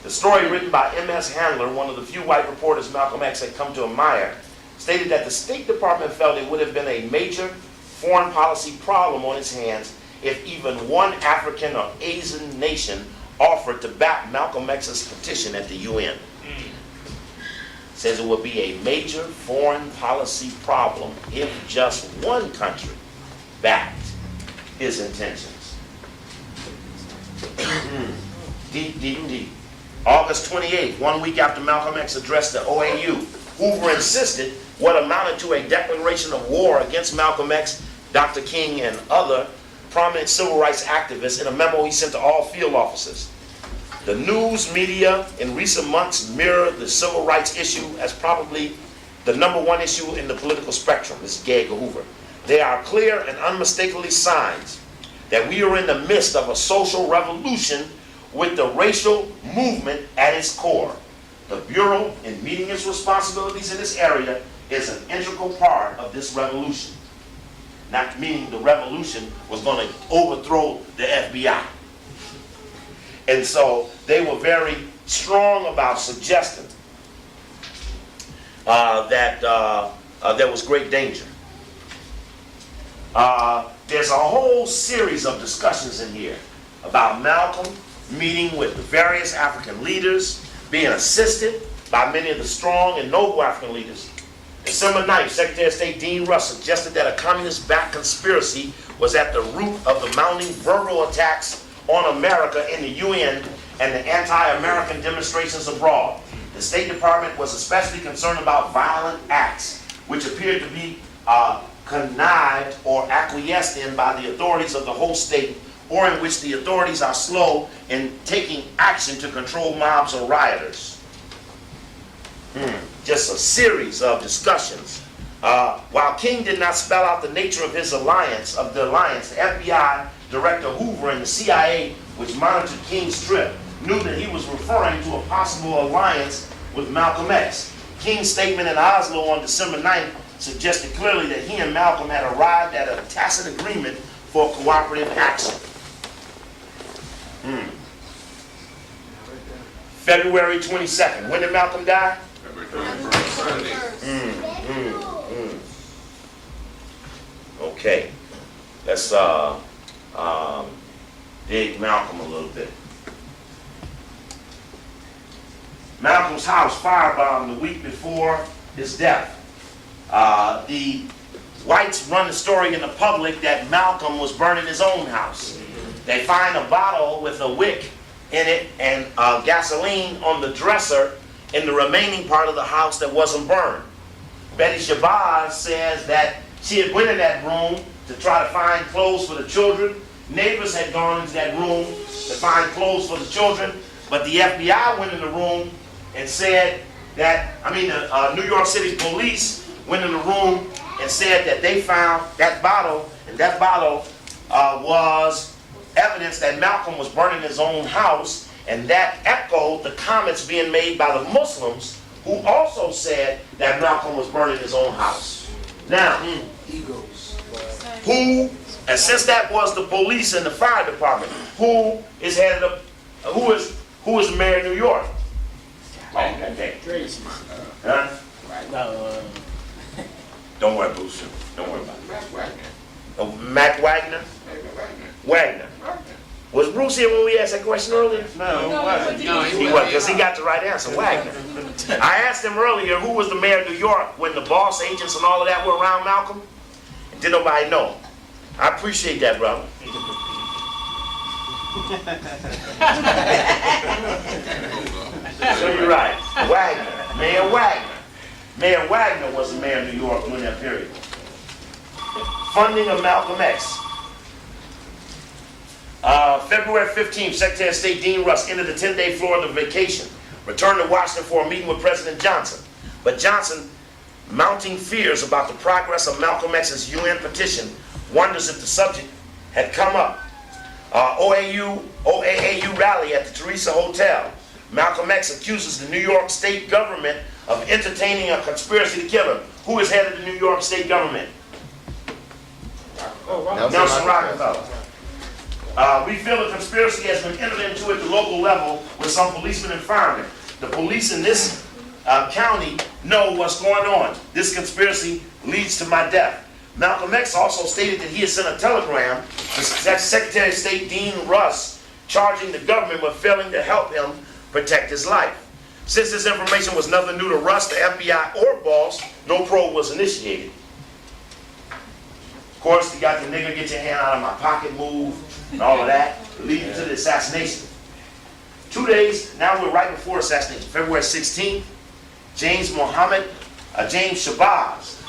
The story, written by M.S. Handler, one of the few white reporters Malcolm X had come to admire, stated that the State Department felt it would have been a major foreign policy problem on its hands if even one African or Asian nation offered to back Malcolm X's petition at the UN. Says it would be a major foreign policy problem if just one country backed his intentions. Deep. August 28th, 1 week after Malcolm X addressed the OAU, Hoover insisted what amounted to a declaration of war against Malcolm X, Dr. King, and other prominent civil rights activists in a memo he sent to all field officers. The news media in recent months mirrored the civil rights issue as probably the #1 issue in the political spectrum. This is Gay Hoover. There are clear and unmistakable signs that we are in the midst of a social revolution with the racial movement at its core. The Bureau, in meeting its responsibilities in this area, is an integral part of this revolution. Not meaning the revolution was going to overthrow the FBI. And so they were very strong about suggesting that there was great danger. There's a whole series of discussions in here about Malcolm meeting with the various African leaders, being assisted by many of the strong and noble African leaders. December 9th, Secretary of State Dean Russ suggested that a communist-backed conspiracy was at the root of the mounting verbal attacks on America in the UN and the anti-American demonstrations abroad. The State Department was especially concerned about violent acts, which appeared to be connived or acquiesced in by the authorities of the host state, or in which the authorities are slow in taking action to control mobs or rioters. Just a series of discussions. While King did not spell out the nature of his alliance, the FBI Director Hoover and the CIA, which monitored King's trip, knew that he was referring to a possible alliance with Malcolm X. King's statement in Oslo on December 9th suggested clearly that he and Malcolm had arrived at a tacit agreement for cooperative action. February 22nd. When did Malcolm die? Okay. Let's dig Malcolm a little bit. Malcolm's house firebombed the week before his death. The whites run the story in the public that Malcolm was burning his own house. They find a bottle with a wick in it and gasoline on the dresser in the remaining part of the house that wasn't burned. Betty Shabazz says that she had went in that room to try to find clothes for the children. Neighbors had gone into that room to find clothes for the children, but the FBI went in the room and said that, the New York City police went in the room and said that they found that bottle, and that bottle was evidence that Malcolm was burning his own house, and that echoed the comments being made by the Muslims who also said that Malcolm was burning his own house. Now, who, and since that was the police and the fire department, who is headed up, who is the mayor of New York? Okay. Huh? Don't worry, Bruce. Don't worry about it. Matt Wagner? Wagner. Was Bruce here when we asked that question earlier? No, He wasn't, because he got the right answer, Wagner. I asked him earlier who was the mayor of New York when the boss agents and all of that were around Malcolm. And did nobody know? I appreciate that, brother. So you're right. Wagner. Mayor Wagner. Mayor Wagner was the mayor of New York during that period. Funding of Malcolm X. February 15th, Secretary of State Dean Russ ended a 10-day Florida vacation, returned to Washington for a meeting with President Johnson. But Johnson, mounting fears about the progress of Malcolm X's UN petition, wonders if the subject had come up. OAAU rally at the Teresa Hotel. Malcolm X accuses the New York State government of entertaining a conspiracy to kill him. Who is head of the New York State government? Nelson Rockefeller. We feel a conspiracy has been entered into at the local level with some policemen and firemen. The police in this county know what's going on. This conspiracy leads to my death. Malcolm X also stated that he had sent a telegram to Secretary of State Dean Russ charging the government with failing to help him protect his life. Since this information was nothing new to Russ, the FBI, or boss, no probe was initiated. Of course, you got the nigga get your hand out of my pocket move and all of that, leading to the assassination. 2 days, now we're right before assassination, February 16th, James Shabazz,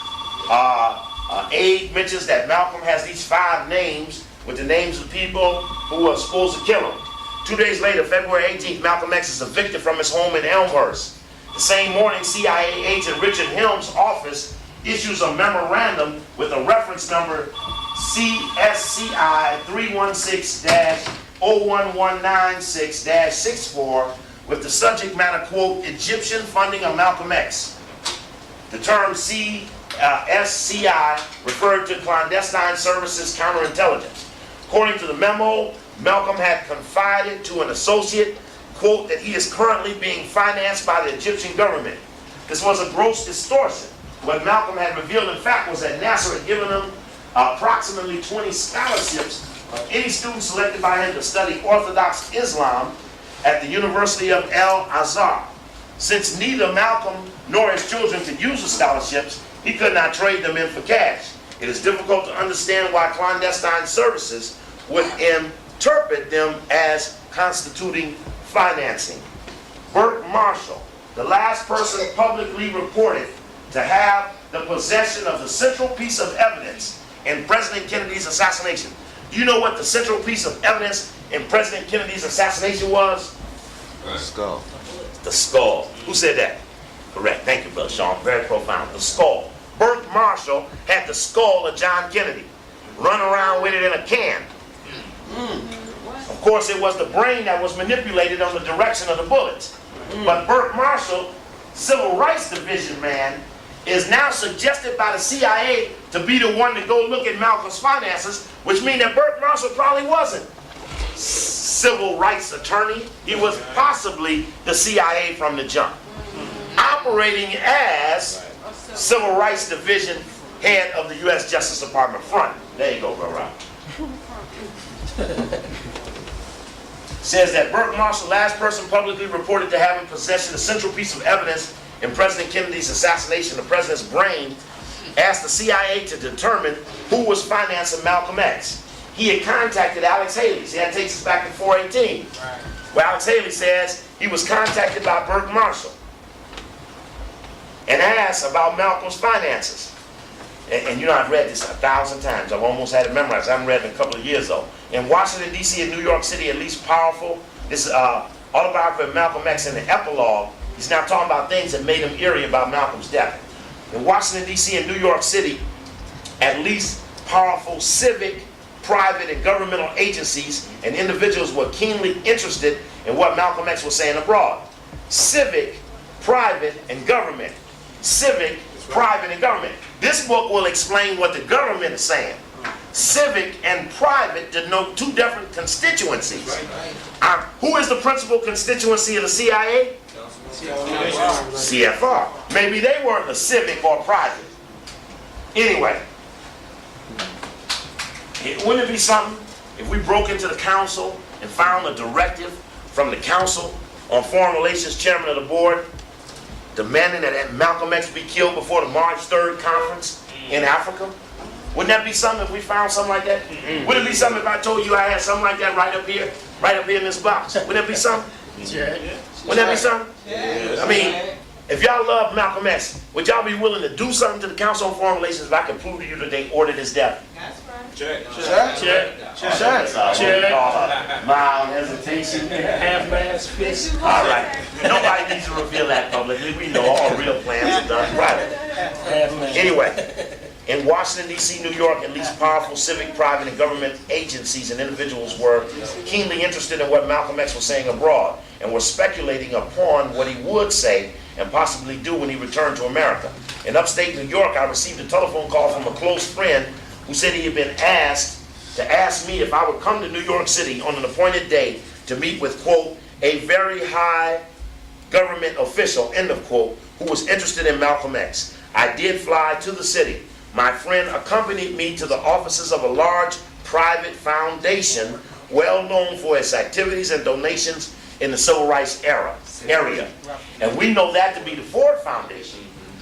aide mentions that Malcolm has these 5 names with the names of people who are supposed to kill him. 2 days later, February 18th, Malcolm X is evicted from his home in Elmhurst. The same morning, CIA agent Richard Helms' office issues a memorandum with a reference number CSCI 316-01196-64 with the subject matter, quote, Egyptian funding of Malcolm X. The term CSCI referred to clandestine services counterintelligence. According to the memo, Malcolm had confided to an associate, quote, that he is currently being financed by the Egyptian government. This was a gross distortion. What Malcolm had revealed, in fact, was that NASA had given him approximately 20 scholarships of any student selected by him to study Orthodox Islam at the University of Al-Azhar. Since neither Malcolm nor his children could use the scholarships, he could not trade them in for cash. It is difficult to understand why clandestine services would interpret them as constituting financing. Burt Marshall, the last person publicly reported to have the possession of the central piece of evidence in President Kennedy's assassination. Do you know what the central piece of evidence in President Kennedy's assassination was? The skull. The skull. Who said that? Correct. Thank you, Brother Sean. Very profound. The skull. Burt Marshall had the skull of John Kennedy. Run around with it in a can. Of course, it was the brain that was manipulated on the direction of the bullets. But Burt Marshall, Civil Rights Division man, is now suggested by the CIA to be the one to go look at Malcolm's finances, which means that Burt Marshall probably wasn't civil rights attorney. He was possibly the CIA from the jump, operating as Civil Rights Division head of the U.S. Justice Department front. There you go, Bro Rob. Says that Burt Marshall, last person publicly reported to have in possession a central piece of evidence in President Kennedy's assassination, the president's brain, asked the CIA to determine who was financing Malcolm X. He had contacted Alex Haley. See, that takes us back to 418. Where Alex Haley says he was contacted by Burt Marshall and asked about Malcolm's finances. And you know, I've read this 1,000 times. I've almost had it memorized. I haven't read it in a couple of years, though. In Washington, D.C. and New York City, at least powerful, this autobiography of Malcolm X in the epilogue, he's now talking about things that made him eerie about Malcolm's death. In Washington, D.C. and New York City, at least powerful civic, private, and governmental agencies and individuals were keenly interested in what Malcolm X was saying abroad. Civic, private, and government. Civic, private, and government. This book will explain what the government is saying. Civic and private denote two different constituencies. Who is the principal constituency of the CIA? CFR. Maybe they weren't the civic or private. Anyway, wouldn't it be something if we broke into the council and found a directive from the Council on Foreign Relations chairman of the board demanding that Malcolm X be killed before the March 3rd conference in Africa? Wouldn't that be something if we found something like that? Would it be something if I told you I had something like that right up here in this box? Wouldn't that be something? Wouldn't that be something? I mean, if y'all love Malcolm X, would y'all be willing to do something to the Council on Foreign Relations if I can prove to you that they ordered his death? That's right. Check. Mild hesitation. Half-mast fist. All right. Nobody needs to reveal that publicly. We know all real plans are done privately. Half-mast. Anyway, in Washington, D.C., New York, at least powerful civic, private, and government agencies and individuals were keenly interested in what Malcolm X was saying abroad and were speculating upon what he would say and possibly do when he returned to America. In upstate New York, I received a telephone call from a close friend who said he had been asked to ask me if I would come to New York City on an appointed day to meet with, quote, a very high government official, end of quote, who was interested in Malcolm X. I did fly to the city. My friend accompanied me to the offices of a large private foundation well known for its activities and donations in the civil rights area. And we know that to be the Ford Foundation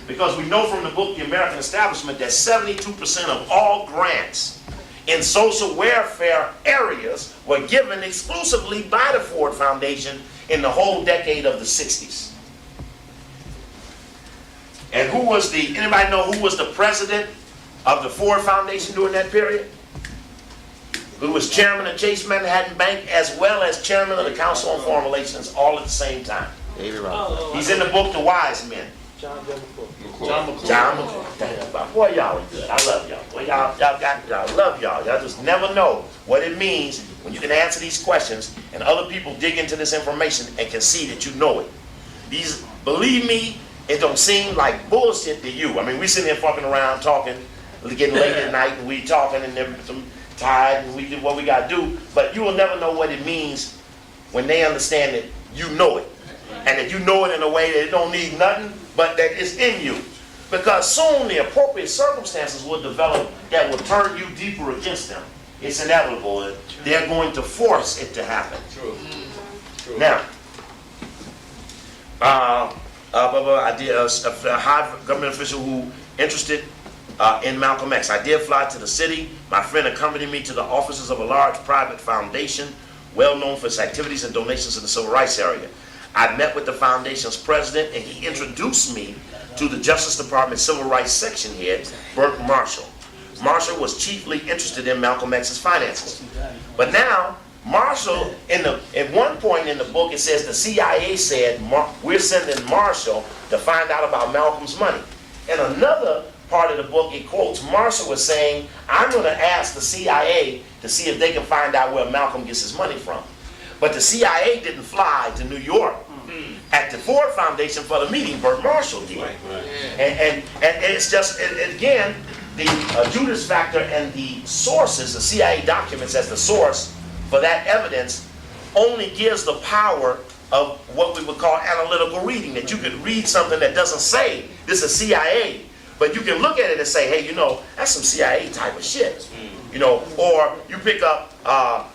because we know from the book The American Establishment that 72% of all grants in social welfare areas were given exclusively by the Ford Foundation in the whole decade of the 60s. And anybody know who was the president of the Ford Foundation during that period? Who was chairman of Chase Manhattan Bank as well as chairman of the Council on Foreign Relations all at the same time. David Rockefeller. He's in the book The Wise Men. John McCoy. John McCoy. Boy, y'all are good. I love y'all. Boy, y'all love y'all. Y'all just never know what it means when you can answer these questions and other people dig into this information and can see that you know it. Believe me, it don't seem like bullshit to you. I mean, we sitting here fucking around talking, getting late at night, and we talking and then some tired and we do what we gotta do, but you will never know what it means when they understand that you know it. and that you know it in a way that it don't need nothing, but that it's in you. Because soon the appropriate circumstances will develop that will turn you deeper against them. It's inevitable. They're going to force it to happen. True. True. Now, I did a high government official who interested in Malcolm X. I did fly to the city. My friend accompanied me to the offices of a large private foundation, well known for its activities and donations in the civil rights area. I met with the foundation's president, and he introduced me to the Justice Department Civil Rights Section Head, Burke Marshall. Marshall was chiefly interested in Malcolm X's finances. But now, Marshall, at one point in the book, it says the CIA said, we're sending Marshall to find out about Malcolm's money. In another part of the book, it quotes Marshall as saying, I'm going to ask the CIA to see if they can find out where Malcolm gets his money from. But the CIA didn't fly to New York at the Ford Foundation for the meeting. Burke Marshall did. Right. And it's just, again, the Judas factor and the sources, the CIA documents as the source for that evidence, only gives the power of what we would call analytical reading, that you could read something that doesn't say this is CIA, but you can look at it and say, hey, you know, that's some CIA type of shit. You know, or you pick up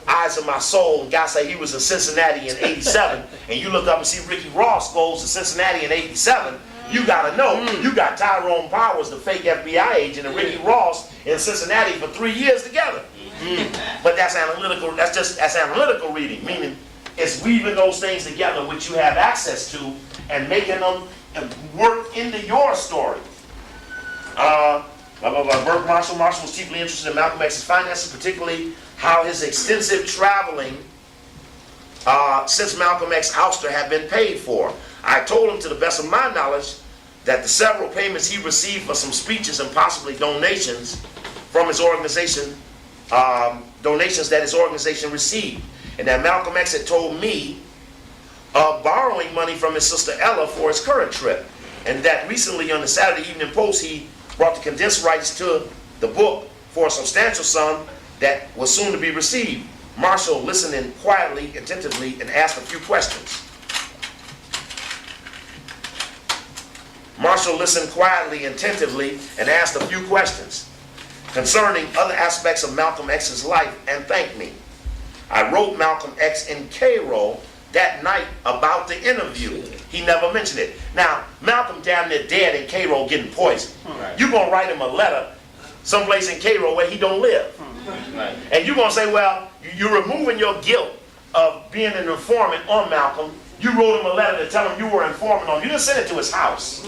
Eyes of My Soul, and guy say he was in Cincinnati in '87, and you look up and see Ricky Ross goes to Cincinnati in '87, you gotta know, you got Tyrone Powers, the fake FBI agent, and Ricky Ross in Cincinnati for 3 years together. But that's analytical, that's analytical reading, meaning it's weaving those things together which you have access to and making them work into your story. Burke Marshall was chiefly interested in Malcolm X's finances, particularly how his extensive traveling since Malcolm X ouster had been paid for. I told him, to the best of my knowledge, that the several payments he received for some speeches and possibly donations from his organization, donations that his organization received, and that Malcolm X had told me of borrowing money from his sister Ella for his current trip, and that recently on the Saturday Evening Post he brought the condensed rights to the book for a substantial sum that was soon to be received. Marshall listened in quietly, attentively, and asked a few questions. Marshall listened quietly, attentively, and asked a few questions concerning other aspects of Malcolm X's life and thanked me. I wrote Malcolm X in Cairo that night about the interview. He never mentioned it. Now, Malcolm down there dead in Cairo getting poisoned. Right. You're going to write him a letter someplace in Cairo where he don't live. Right. And you're going to say, well, you're removing your guilt of being an informant on Malcolm. You wrote him a letter to tell him you were informing on him. You didn't send it to his house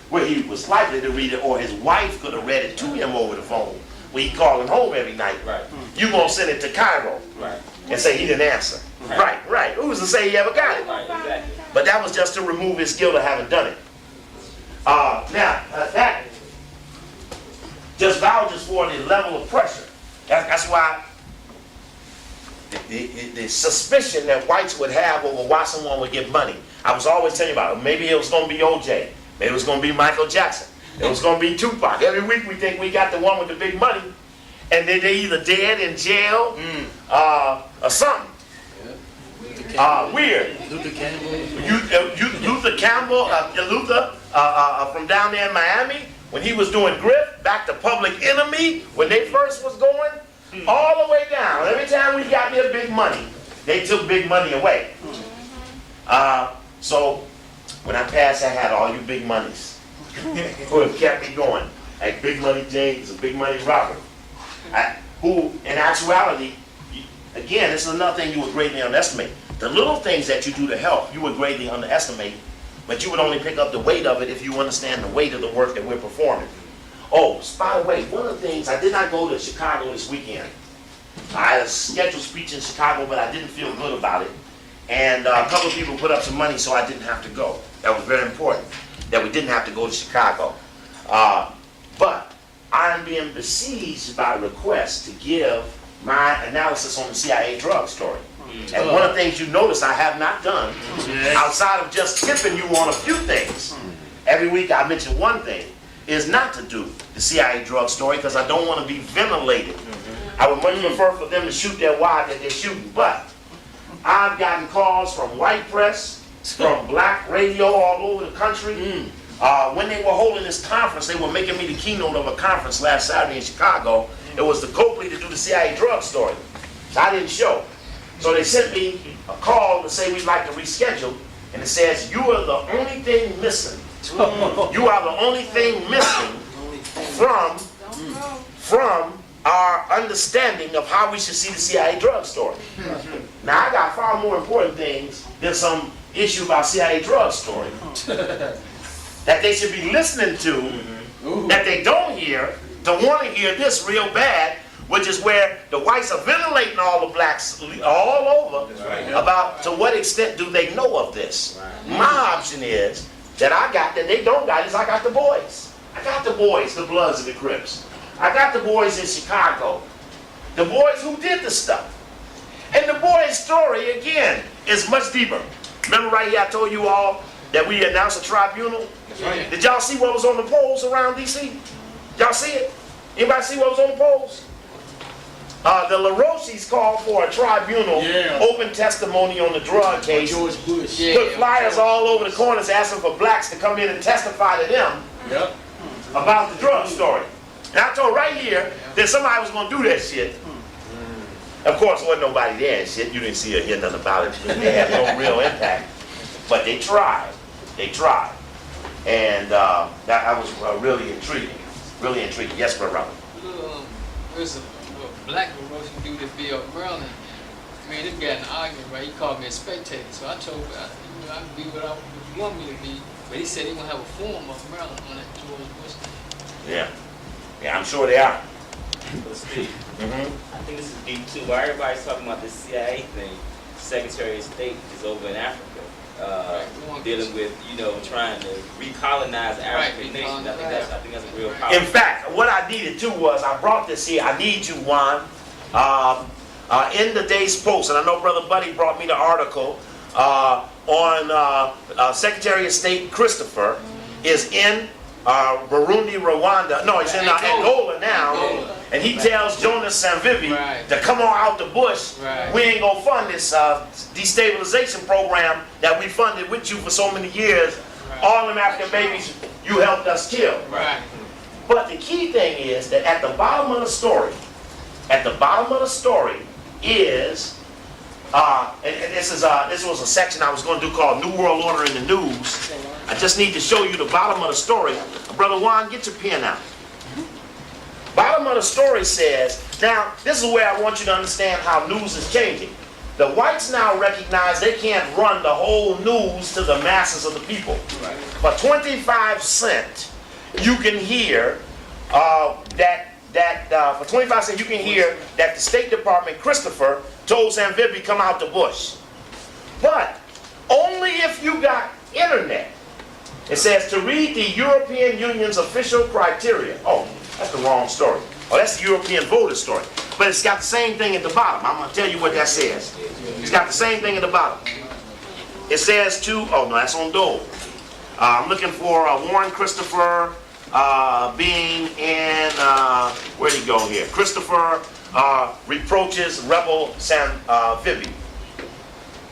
where he was likely to read it, or his wife could have read it to him over the phone when he called him home every night. Right. You're going to send it to Cairo Right. and say he didn't answer. Right. Who's to say he ever got it? Right. Exactly. But that was just to remove his guilt of having done it. That just vouches for the level of pressure. That's why the suspicion that whites would have over why someone would give money. I was always telling you about it. Maybe it was going to be OJ. Maybe it was going to be Michael Jackson. It was going to be Tupac. Every week we think we got the one with the big money, and then they're either dead, in jail, or something. Weird. Luther Campbell, Luther from down there in Miami, when he was doing Griff, back to Public Enemy, when they first was going, all the way down. Every time we got near big money, they took big money away. So when I passed, I had all you big monies who have kept me going. Like Big Money James and Big Money Robert, who in actuality, again, this is another thing you would greatly underestimate. The little things that you do to help, you would greatly underestimate, but you would only pick up the weight of it if you understand the weight of the work that we're performing. Oh, by the way, one of the things, I did not go to Chicago this weekend. I had a scheduled speech in Chicago, but I didn't feel good about it. And a couple of people put up some money so I didn't have to go. That was very important, that we didn't have to go to Chicago. But I'm being besieged by requests to give my analysis on the CIA drug story. And one of the things you notice I have not done, outside of just tipping you on a few things, every week I mention one thing, is not to do the CIA drug story because I don't want to be ventilated. I would much prefer for them to shoot their wad that they're shooting. But I've gotten calls from white press, from black radio all over the country. When they were holding this conference, they were making me the keynote of a conference last Saturday in Chicago. It was the Copley to do the CIA drug story. So I didn't show. So they sent me a call to say we'd like to reschedule. And it says, you are the only thing missing. You are the only thing missing from our understanding of how we should see the CIA drug story. Now I got far more important things than some issue about CIA drug story that they should be listening to, that they don't hear, to want to hear this real bad, which is where the whites are ventilating all the blacks all over about to what extent do they know of this. My option is that I got, that they don't got, is I got the boys. I got the boys, the Bloods and the Crips. I got the boys in Chicago. The boys who did the stuff. And the boys' story, again, is much deeper. Remember right here I told you all that we announced a tribunal? Right. Did y'all see what was on the polls around D.C.? Y'all see it? Anybody see what was on the polls? The LaRoches called for a tribunal, open testimony on the drug case. George Bush. Put flyers all over the corners asking for blacks to come in and testify to them about the drug story. And I told right here that somebody was going to do that shit. Of course, there wasn't nobody there and shit. You didn't see or hear nothing about it. They had no real impact. But they tried. They tried. And that was really intriguing. Really intriguing. Yes, Brother Robert. There's a black Russian dude that be up Maryland. Man, this got an argument, right? He called me a spectator. So I told him, I can be what you want me to be. But he said he going to have a forum of Maryland on that George Bush. Yeah. Yeah, I'm sure they are. But Steve, I think this is deep too. While everybody's talking about the CIA thing, Secretary of State is over in Africa, dealing with, trying to recolonize African nations. I think that's a real power. In fact, what I needed too was, I brought this here. I need you, Juan. In the day's post, and I know Brother Buddy brought me the article on Secretary of State Christopher is in Burundi, Rwanda. No, he's in Angola now. And he tells Jonas Sanvivi to come on out the bush. We ain't gonna fund this destabilization program that we funded with you for so many years. All them African babies you helped us kill. But the key thing is that at the bottom of the story, is and this was a section I was going to do called New World Order in the News. I just need to show you the bottom of the story. Brother Juan, get your pen out. Bottom of the story says, now this is where I want you to understand how news is changing. The whites now recognize they can't run the whole news to the masses of the people. For 25 cents, you can hear for 25 cents you can hear that the State Department, Christopher, told Sanvivi come out the bush. But only if you got internet. It says to read the European Union's official criteria. Oh, that's the wrong story. Oh, that's the European voter story. But it's got the same thing at the bottom. I'm going to tell you what that says. It's got the same thing at the bottom. It says oh no, that's on Dole. I'm looking for Warren Christopher being in, where'd he go here? Christopher reproaches rebel Sanvivi.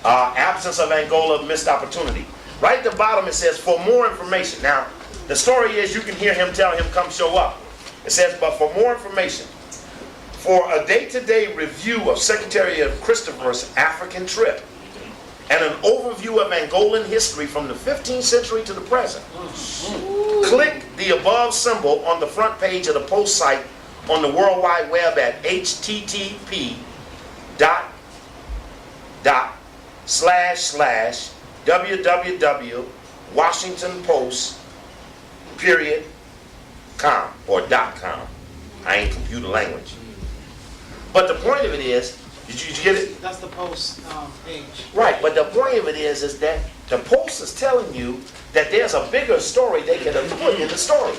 Absence of Angola, missed opportunity. Right at the bottom it says, for more information. Now, the story is you can hear him tell him come show up. It says, but for more information, for a day-to-day review of Secretary of Christopher's African trip, and an overview of Angolan history from the 15th century to the present, click the above symbol on the front page of the post site on the World Wide Web at http://www.washingtonpost.com or .com. I ain't computer language. But the point of it is, did you get it? That's the post page. Right, but the point of it is that the post is telling you that there's a bigger story they can put in the story.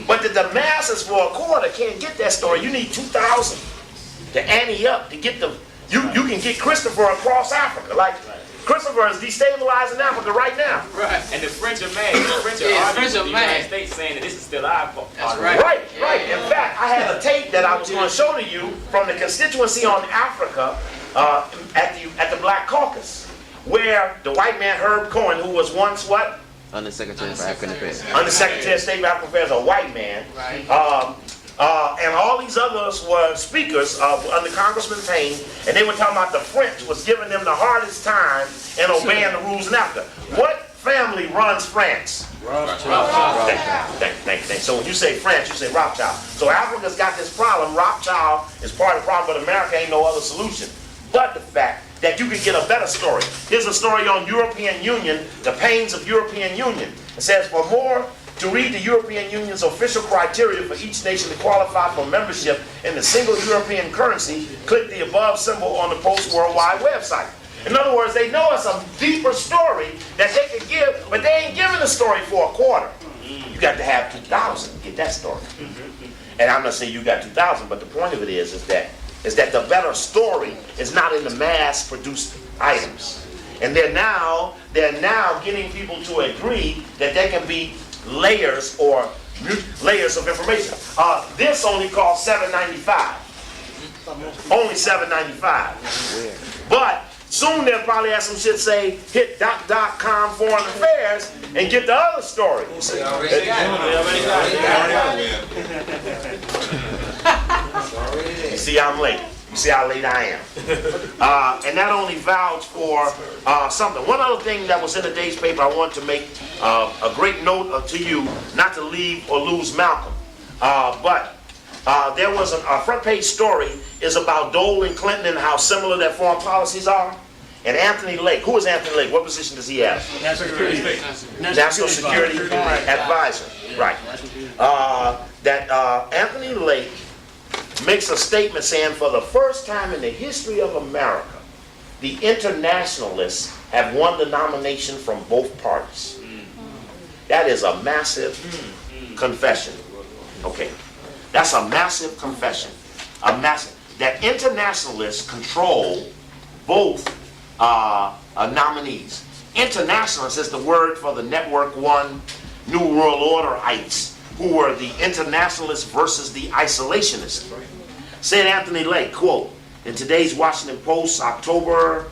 But that the masses for a quarter can't get that story. You need 2,000 to ante up to get the. You can get Christopher across Africa. Like Christopher is destabilizing Africa right now. Right, and the French are mad. The French are arguing with the United States saying that this is still our part. Right. In fact, I had a tape that I was going to show to you from the constituency on Africa at the Black Caucus. where the white man Herb Cohen, who was once what? Undersecretary for African Affairs. Undersecretary of State of African Affairs, a white man. And all these others were speakers under Congressman Payne, and they were talking about the French was giving them the hardest time in obeying the rules in Africa. What family runs France? Thank. So when you say France, you say Rothschild. So Africa's got this problem. Rothschild is part of the problem, but America ain't no other solution. But the fact that you can get a better story. Here's a story on European Union, the pains of European Union. It says, for more, to read the European Union's official criteria for each nation to qualify for membership in the single European currency, click the above symbol on the Post Worldwide website. In other words, they know it's a deeper story that they could give, but they ain't giving the story for a quarter. You got to have 2,000 to get that story. And I'm not saying you got 2,000, but the point of it is that the better story is not in the mass-produced items. And they're now getting people to agree that there can be layers or layers of information. This only costs $7.95. Only $7.95. But soon they'll probably have some shit say, hit .com foreign affairs and get the other story. You see, you see I'm late. You see how late I am. And that only vouch for something. One other thing that was in the day's paper, I want to make a great note to you, not to leave or lose Malcolm. But there was a front page story is about Dole and Clinton and how similar their foreign policies are. And Anthony Lake, who is Anthony Lake? What position does he have? National Security Advisor. Right. Anthony Lake makes a statement saying, for the first time in the history of America, the internationalists have won the nomination from both parties. That is a massive confession. Okay. That's a massive confession. That internationalists control both nominees. Internationalists is the word for the Network One, New World Orderites, who were the internationalists versus the isolationists. Said Anthony Lake, quote, in today's Washington Post, October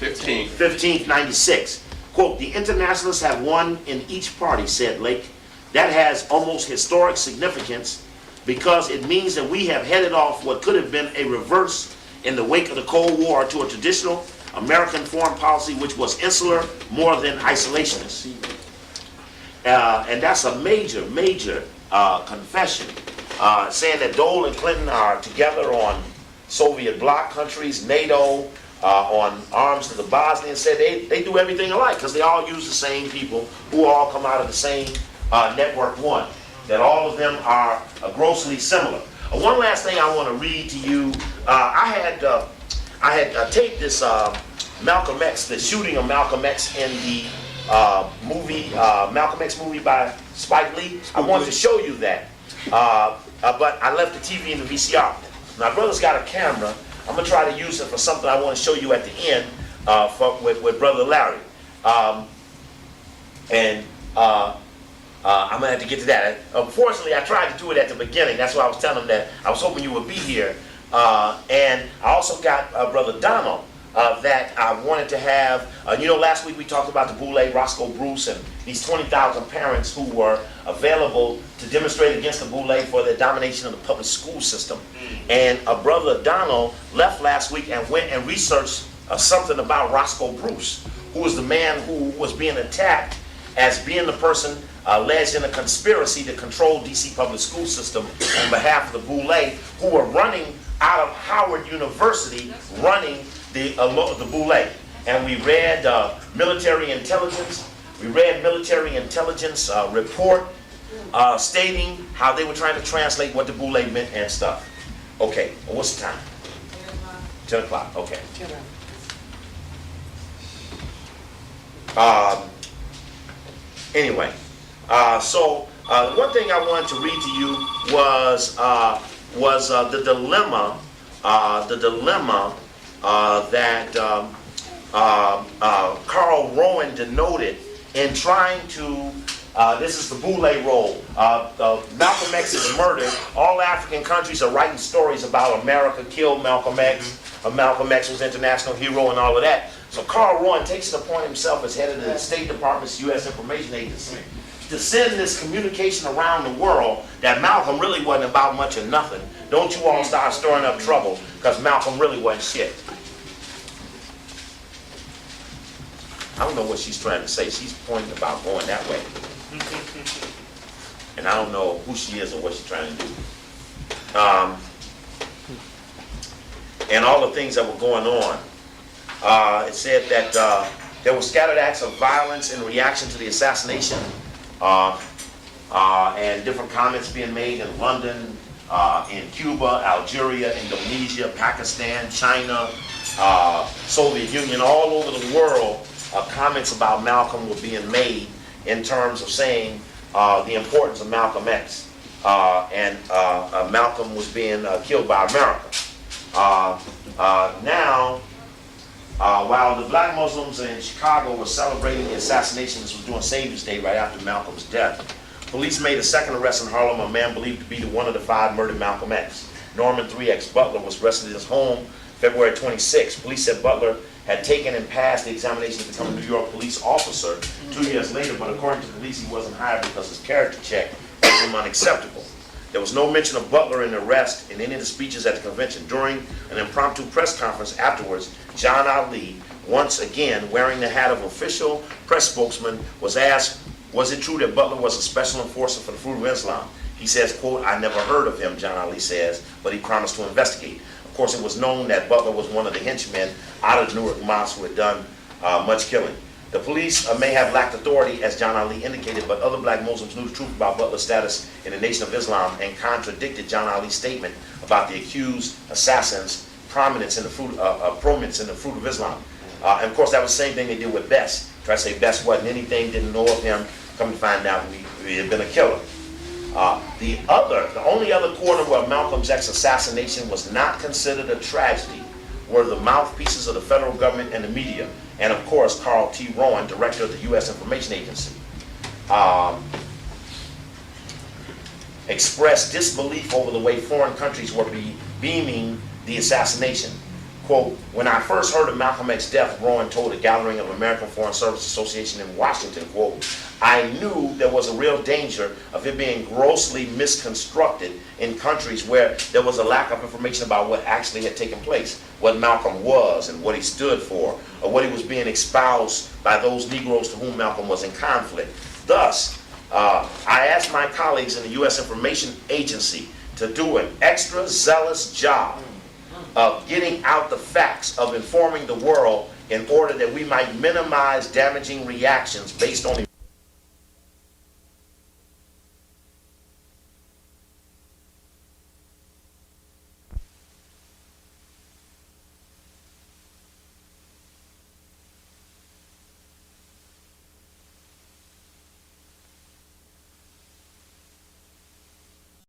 15th, 96, quote, the internationalists have won in each party, said Lake. That has almost historic significance because it means that we have headed off what could have been a reverse in the wake of the Cold War to a traditional American foreign policy which was insular more than isolationist. And that's a major confession, saying that Dole and Clinton are together on Soviet bloc countries, NATO, on arms to the Bosnians. Said they do everything alike because they all use the same people who all come out of the same Network One, that all of them are grossly similar. One last thing I want to read to you. I had taped this Malcolm X, the shooting of Malcolm X in the movie, Malcolm X movie by Spike Lee. I wanted to show you that, but I left the TV in the VCR. My brother's got a camera. I'm gonna try to use it for something I want to show you at the end with Brother Larry. I'm gonna have to get to that. Unfortunately, I tried to do it at the beginning. That's why I was telling him that I was hoping you would be here. And I also got Brother Donald that I wanted to have. Last week we talked about the Boule, Roscoe Bruce, and these 20,000 parents who were available to demonstrate against the Boule for their domination of the public school system. And Brother Donald left last week and went and researched something about Roscoe Bruce, who was the man who was being attacked as being the person alleged in a conspiracy to control DC public school system on behalf of the Boule, who were running out of Howard University, running the Boule. And we read military intelligence. We read military intelligence report stating how they were trying to translate what the Boule meant and stuff. Okay, well, what's the time? 10 o'clock. Okay. Anyway, so one thing I wanted to read to you was the dilemma that Carl Rowan denoted in trying to. This is the Boule role. Malcolm X is murdered. All African countries are writing stories about America killed Malcolm X. of Malcolm X was international hero and all of that. So Carl Rowan takes it upon himself as head of the State Department's U.S. Information Agency to send this communication around the world that Malcolm really wasn't about much of nothing. Don't you all start stirring up trouble, because Malcolm really wasn't shit. I don't know what she's trying to say. She's pointing about going that way. And I don't know who she is or what she's trying to do. And all the things that were going on. It said that there were scattered acts of violence in reaction to the assassination, and different comments being made in London, in Cuba, Algeria, Indonesia, Pakistan, China, Soviet Union, all over the world. Comments about Malcolm were being made in terms of saying the importance of Malcolm X, and Malcolm was being killed by America. Now, while the black Muslims in Chicago were celebrating the assassination, this was during Savior's Day right after Malcolm's death, police made a second arrest in Harlem, a man believed to be the one of the 5 murdered Malcolm X. Norman 3X Butler was arrested at his home February 26. Police said Butler had taken and passed the examination to become a New York police officer 2 years later, but according to the police, he wasn't hired because his character check was unacceptable. There was no mention of Butler in the arrest in any of the speeches at the convention. During an impromptu press conference afterwards, John Ali, once again wearing the hat of official press spokesman, was asked, was it true that Butler was a special enforcer for the Fruit of Islam? He says, quote, "I never heard of him," John Ali says, but he promised to investigate. Of course, it was known that Butler was one of the henchmen out of the Newark mosque who had done much killing. The police may have lacked authority, as John Ali indicated, but other black Muslims knew the truth about Butler's status in the Nation of Islam and contradicted John Ali's statement about the accused assassin's prominence in the Fruit of Islam. And of course, that was the same thing they did with Bess. Try to say Bess wasn't anything, didn't know of him. Come to find out, he had been a killer. The only other quarter where Malcolm X's assassination was not considered a tragedy were the mouthpieces of the federal government and the media, and of course Carl T. Rowan, director of the U.S. Information Agency, expressed disbelief over the way foreign countries were beaming the assassination. Quote, "When I first heard of Malcolm X's death," Rowan told a gathering of American Foreign Service Association in Washington, quote, "I knew there was a real danger of it being grossly misconstructed in countries where there was a lack of information about what actually had taken place, what Malcolm was and what he stood for, or what he was being espoused by those Negroes to whom Malcolm was in conflict. Thus, I asked my colleagues in the U.S. Information Agency to do an extra zealous job of getting out the facts, of informing the world in order that we might minimize damaging reactions based on